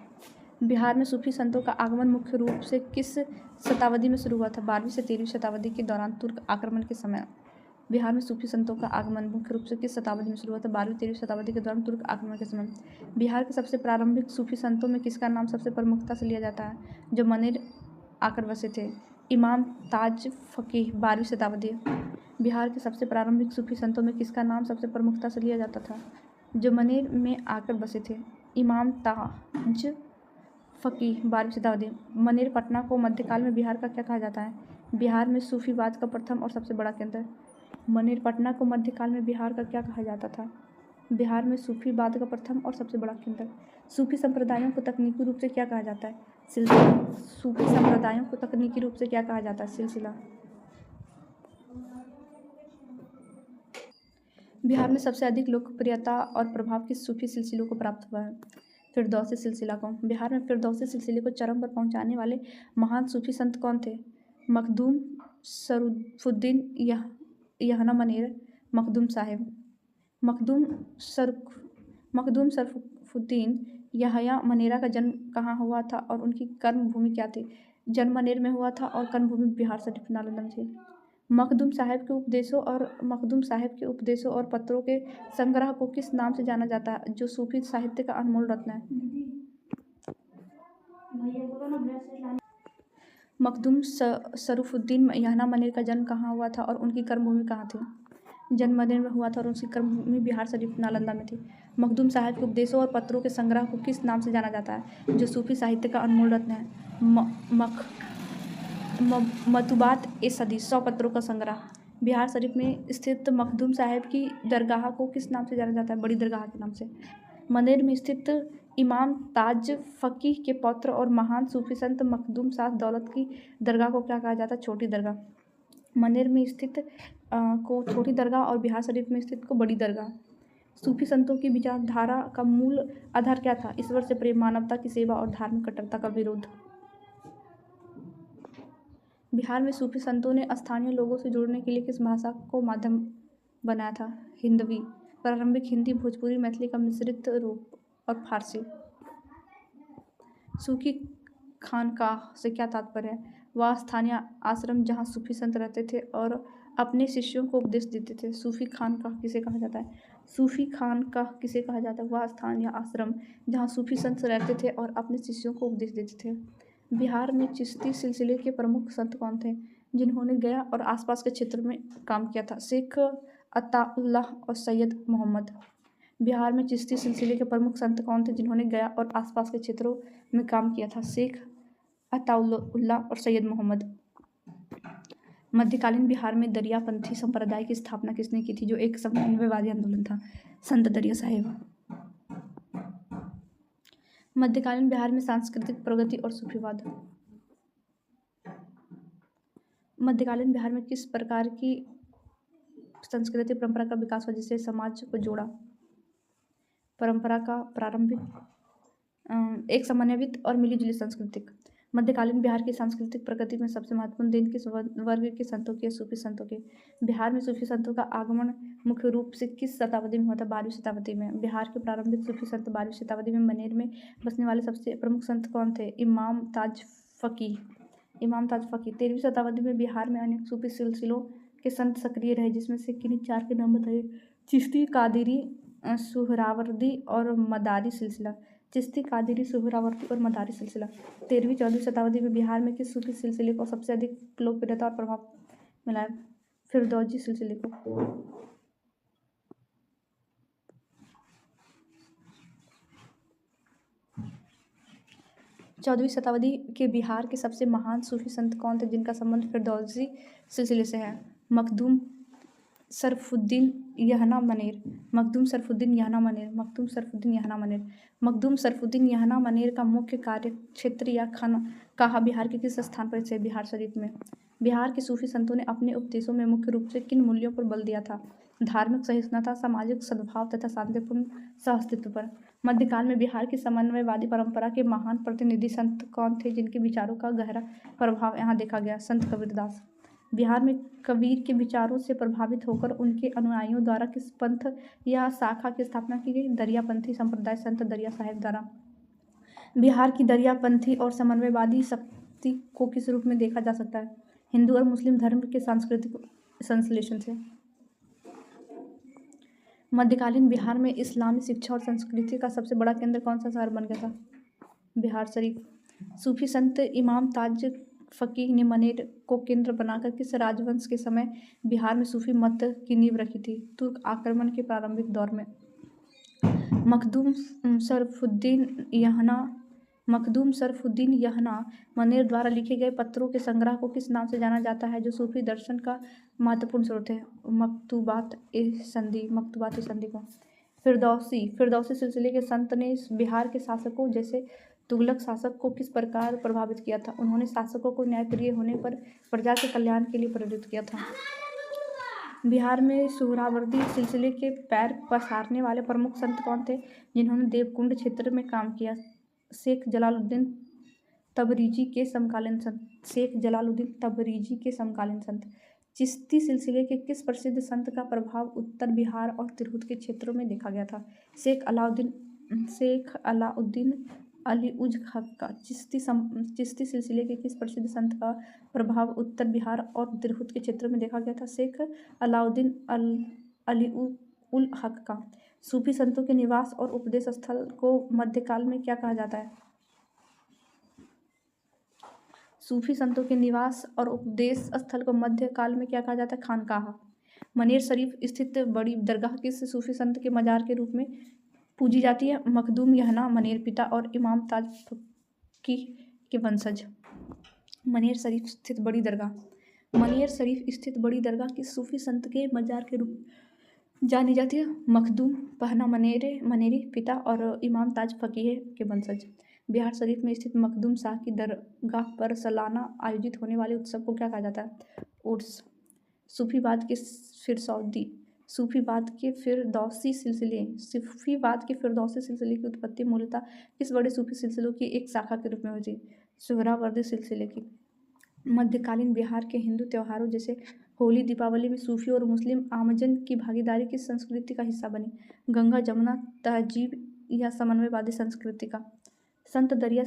बिहार में सूफी संतों का आगमन मुख्य रूप से किस शताब्दी में शुरू हुआ था? 12वीं से 13वीं शताब्दी के दौरान तुर्क आक्रमण के समय। बिहार में सूफी संतों का आगमन मुख्य रूप से किस शताब्दी में शुरू हुआ था? 12वीं-13वीं शताब्दी के दौरान तुर्क आक्रमण के समय। बिहार के सबसे प्रारंभिक सूफी संतों में किसका नाम सबसे प्रमुखता से लिया जाता है, जो मनेर आकर बसे थे? इमाम ताज फ़कीह, 12वीं शताब्दी। बिहार के सबसे प्रारंभिक सूफी संतों में किसका नाम सबसे प्रमुखता से लिया जाता था, जो मनेर में आकर बसे थे? इमाम ताज फ़कीह, 12वीं शताब्दी। मनेर पटना को मध्यकाल में बिहार का क्या कहा जाता है? बिहार में सूफीवाद का प्रथम और सबसे बड़ा केंद्र। मनेर पटना को मध्यकाल में बिहार का क्या कहा जाता था? बिहार में सूफीवाद का प्रथम और सबसे बड़ा केंद्र। सूफी संप्रदायों को तकनीकी रूप से क्या कहा जाता है? सिलसिला। सूफी संप्रदायों को तकनीकी रूप से क्या कहा जाता है? सिलसिला। बिहार में सबसे अधिक लोकप्रियता और प्रभाव किस सूफी सिलसिलों को प्राप्त हुआ है? फिरदौसी सिलसिला को। बिहार में फिरदौसी सिलसिले को चरम पर पहुंचाने वाले महान सूफी संत कौन थे? मखदूम शरफुद्दीन यहना मनेर, मखदूम साहिब। मखदूम शरफुद्दीन यहया मनेरा का जन्म कहाँ हुआ था और उनकी कर्मभूमि क्या थी? जन्म मनेर में हुआ था और कर्मभूमि बिहार शरीफ नालंदा थी। मखदूम साहब के उपदेशों और पत्रों के संग्रह को किस नाम से जाना जाता है, जो सूफी साहित्य का अनमोल रत्न है? मखदूम शरीफुद्दीन यहना मनेर का जन्म कहाँ हुआ था और उनकी कर्मभूमि कहाँ थी? जन्म मनेर में हुआ था और उनकी कर्मभूमि बिहार शरीफ नालंदा में थी। मखदूम साहब के उपदेशों और पत्रों के संग्रह को किस नाम से जाना जाता है, जो सूफी साहित्य का अनमोल रत्न है? मतुबात ए सदी 100 पत्रों का संग्रह। बिहार शरीफ में स्थित मखदूम साहब की दरगाह को किस नाम से जाना जाता है? बड़ी दरगाह के नाम से। मनेर में स्थित इमाम ताज फ़कीह के पौत्र और महान सूफी संत मखदूम शाह दौलत की दरगाह को क्या कहा जाता है? छोटी दरगाह। मनेर में स्थित को छोटी दरगाह और बिहार शरीफ में स्थित को बड़ी दरगाह। सूफी संतों की विचारधारा का मूल आधार क्या था? ईश्वर से प्रेम, मानवता की सेवा और धार्मिक कट्टरता का विरोध। बिहार में सूफी संतों ने स्थानीय लोगों से जुड़ने के लिए किस भाषा को माध्यम बनाया था? हिंदवी। प्रारंभिक हिंदी, भोजपुरी, मैथिली का मिश्रित रूप और फारसी। सूफी खानकाह से क्या तात्पर्य है? वह स्थानीय आश्रम जहाँ सूफी संत रहते थे और अपने शिष्यों को उपदेश देते थे। सूफी खानकाह किसे कहा जाता है? सूफी खानकाह किसे कहा जाता है? वह स्थानीय आश्रम जहाँ सूफी संत रहते थे और अपने शिष्यों को उपदेश देते थे। बिहार में चिश्ती सिलसिले के प्रमुख संत कौन थे, जिन्होंने गया और आसपास के क्षेत्र में काम किया था? शेख अताउल्लाह और सैयद मोहम्मद। बिहार में चिश्ती सिलसिले के प्रमुख संत कौन थे, जिन्होंने गया और आसपास के क्षेत्रों में काम किया था? शेख अताउल्लाह और सैयद मोहम्मद। मध्यकालीन बिहार में दरियापंथी संप्रदाय की स्थापना किसने की थी, जो एक समन्वयवादी आंदोलन था? संत दरिया साहिब। मध्यकालीन बिहार में सांस्कृतिक प्रगति और सूफीवाद। मध्यकालीन बिहार में किस प्रकार की संस्कृति परंपरा का विकास हुआ जिससे समाज को जोड़ा? परंपरा का प्रारंभिक एक समन्वित और मिलीजुली सांस्कृतिक। मध्यकालीन बिहार की सांस्कृतिक प्रगति में सबसे महत्वपूर्ण देन किस वर्ग के संतों की? सूफी संतों के। बिहार में सूफी संतों का आगमन मुख्य रूप से किस शताब्दी में हुआ था? 12वीं शताब्दी में। बिहार के प्रारंभिक सूफी संत 12वीं शताब्दी में मनेर में बसने वाले सबसे प्रमुख संत कौन थे? इमाम ताज फ़कीह। 13वीं शताब्दी में बिहार में अनेक सूफी सिलसिलों के संत सक्रिय रहे, जिसमें से किन्हीं 4 के नाम बताइए? चिश्ती, कादिरी, सुहरावर्दी और मदारी सिलसिला। चिश्ती, कादिरी, सुहरावर्दी और मदारी सिलसिला। 13वीं-14वीं शताब्दी में बिहार में किस सूफी सिलसिले को सबसे अधिक लोकप्रियता और प्रभाव मिला है? फिरदौसी सिलसिले को। 14वीं शताब्दी के बिहार के सबसे महान सूफी संत कौन थे, जिनका संबंध फिरदौसी सिलसिले से है? मखदूम शरफुद्दीन यहना मनेर। मखदूम शरफुद्दीन यहना मनेर। मखदूम शरफुद्दीन यहना मनेर। मखदूम शरफुद्दीन यहना मनेर का मुख्य कार्य क्षेत्र या खानकाह बिहार के किस स्थान पर है? बिहार शरीफ में। बिहार के सूफी संतों ने अपने उपदेशों में मुख्य रूप से किन मूल्यों पर बल दिया था? धार्मिक सहिष्णुता, सामाजिक सद्भाव तथा शांतिपूर्ण सहअस्तित्व पर। मध्यकाल में बिहार की समन्वयवादी परंपरा के महान प्रतिनिधि संत कौन थे, जिनके विचारों का गहरा प्रभाव यहाँ देखा गया? संत कबीरदास। बिहार में कबीर के विचारों से प्रभावित होकर उनके अनुयायियों द्वारा किस पंथ या शाखा की स्थापना की गई? दरियापंथी संप्रदाय संत दरिया साहिब द्वारा। बिहार की दरियापंथी और समन्वयवादी शक्ति को किस रूप में देखा जा सकता है? हिंदू और मुस्लिम धर्म के सांस्कृतिक संश्लेषण से। मध्यकालीन बिहार में इस्लामी शिक्षा और संस्कृति का सबसे बड़ा केंद्र कौन सा शहर बन गया था? बिहार शरीफ। सूफी संत इमाम ताज फ़कीह ने मनेर को केंद्र बनाकर किस राजवंश के समय बिहार में सूफी मत की नींव रखी थी? तुर्क आक्रमण के प्रारंभिक दौर में। मखदूम शरफुद्दीन यहना मनेर द्वारा लिखे गए पत्रों के संग्रह को किस नाम से जाना जाता है, जो सूफी दर्शन का महत्वपूर्ण स्रोत है? मकतूबात ए संदी को। फिरदौसी सिलसिले के संत ने बिहार के शासकों जैसे तुगलक शासक को किस प्रकार प्रभावित किया था? उन्होंने शासकों को न्यायप्रिय होने पर प्रजा के कल्याण के लिए प्रेरित किया था। बिहार में सुहरावर्दी सिलसिले के पैर पसारने वाले प्रमुख संत कौन थे, जिन्होंने देवकुंड क्षेत्र में काम किया? शेख जलालुद्दीन तबरीजी के समकालीन संत। चिश्ती सिलसिले के किस प्रसिद्ध संत का प्रभाव उत्तर बिहार और तिरहुत के क्षेत्रों में देखा गया था? शेख अलाउद्दीन अली उज खाका चिश्ती सिलसिले के किस प्रसिद्ध संत का प्रभाव उत्तर बिहार और तिरहुत के क्षेत्रों में देखा गया था? शेख अलाउद्दीन अली उल हक का। सूफी संतों के निवास और उपदेश स्थल को मध्यकाल में क्या कहा जाता है? सूफी संतों के निवास और उपदेश स्थल को मध्यकाल में क्या कहा जाता है? खानकाह। मनेर शरीफ स्थित बड़ी दरगाह किस सूफी संत के मजार के रूप में पूजी जाती है? मखदूम यहना मनेर पिता और इमाम ताज फकीह के वंशज। मनेर शरीफ स्थित बड़ी दरगाह किस सूफी संत के मजार के रूप जानी जाती है? मखदूम पहना मनेरी पिता और इमाम ताज फकीह के वंशज। बिहार शरीफ में स्थित मखदूम शाह की दरगाह पर सालाना आयोजित होने वाले उत्सव को क्या कहा जाता है? उर्स। सूफीवाद के फिरदौसी सिलसिले की उत्पत्ति मूलतः किस बड़े सूफी सिलसिलों की एक शाखा के रूप में हुई थी? सुहरावर्दी सिलसिले की। मध्यकालीन बिहार के हिंदू त्योहारों जैसे होली दीपावली में सूफी और मुस्लिम आमजन की भागीदारी किस संस्कृति का हिस्सा बनी? गंगा जमुना तहजीब या समन्वयवादी संस्कृति का। संत दरिया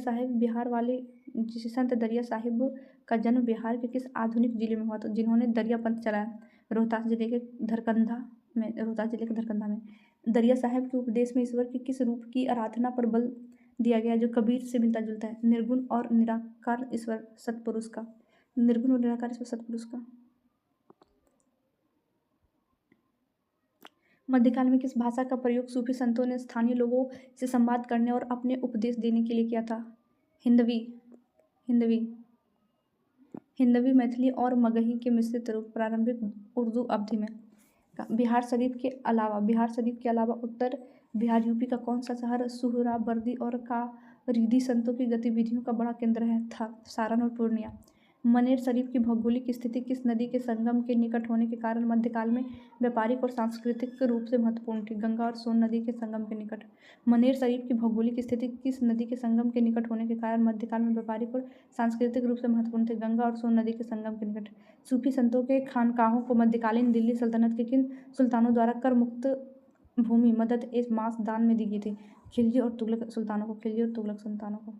साहिब का जन्म बिहार के किस आधुनिक जिले में हुआ था जिन्होंने दरिया पंथ चलाया? रोहतास जिले के धरकंधा में। दरिया साहिब के उपदेश में ईश्वर के किस रूप की आराधना पर बल दिया गया जो कबीर से मिलता जुलता है? निर्गुण और निराकार ईश्वर सतपुरुष का। मध्यकाल में किस भाषा का प्रयोग सूफी संतों ने स्थानीय लोगों से संवाद करने और अपने उपदेश देने के लिए किया था? हिंदवी, मैथिली और मगही के मिश्रित रूप प्रारंभिक उर्दू अवधि में। बिहार शरीफ के अलावा उत्तर बिहार यूपी का कौन सा शहर सुहरावर्दी और कारीदी संतों की गतिविधियों का बड़ा केंद्र था? सारण और पूर्णिया। मनेर शरीफ की भौगोलिक स्थिति किस नदी के संगम के निकट होने के कारण मध्यकाल में व्यापारिक और सांस्कृतिक रूप से महत्वपूर्ण थी? गंगा और सोन नदी के संगम के निकट। मनेर शरीफ की भौगोलिक स्थिति किस नदी के संगम के निकट होने के कारण मध्यकाल में व्यापारिक और सांस्कृतिक रूप से महत्वपूर्ण थी? गंगा और सोन नदी के संगम के निकट। सूफी संतों के खानकाहों को मध्यकालीन दिल्ली सल्तनत के किन सुल्तानों द्वारा कर मुक्त भूमि मदद ए मास दान में दी गई थी? खिलजी और तुगलक सुल्तानों को।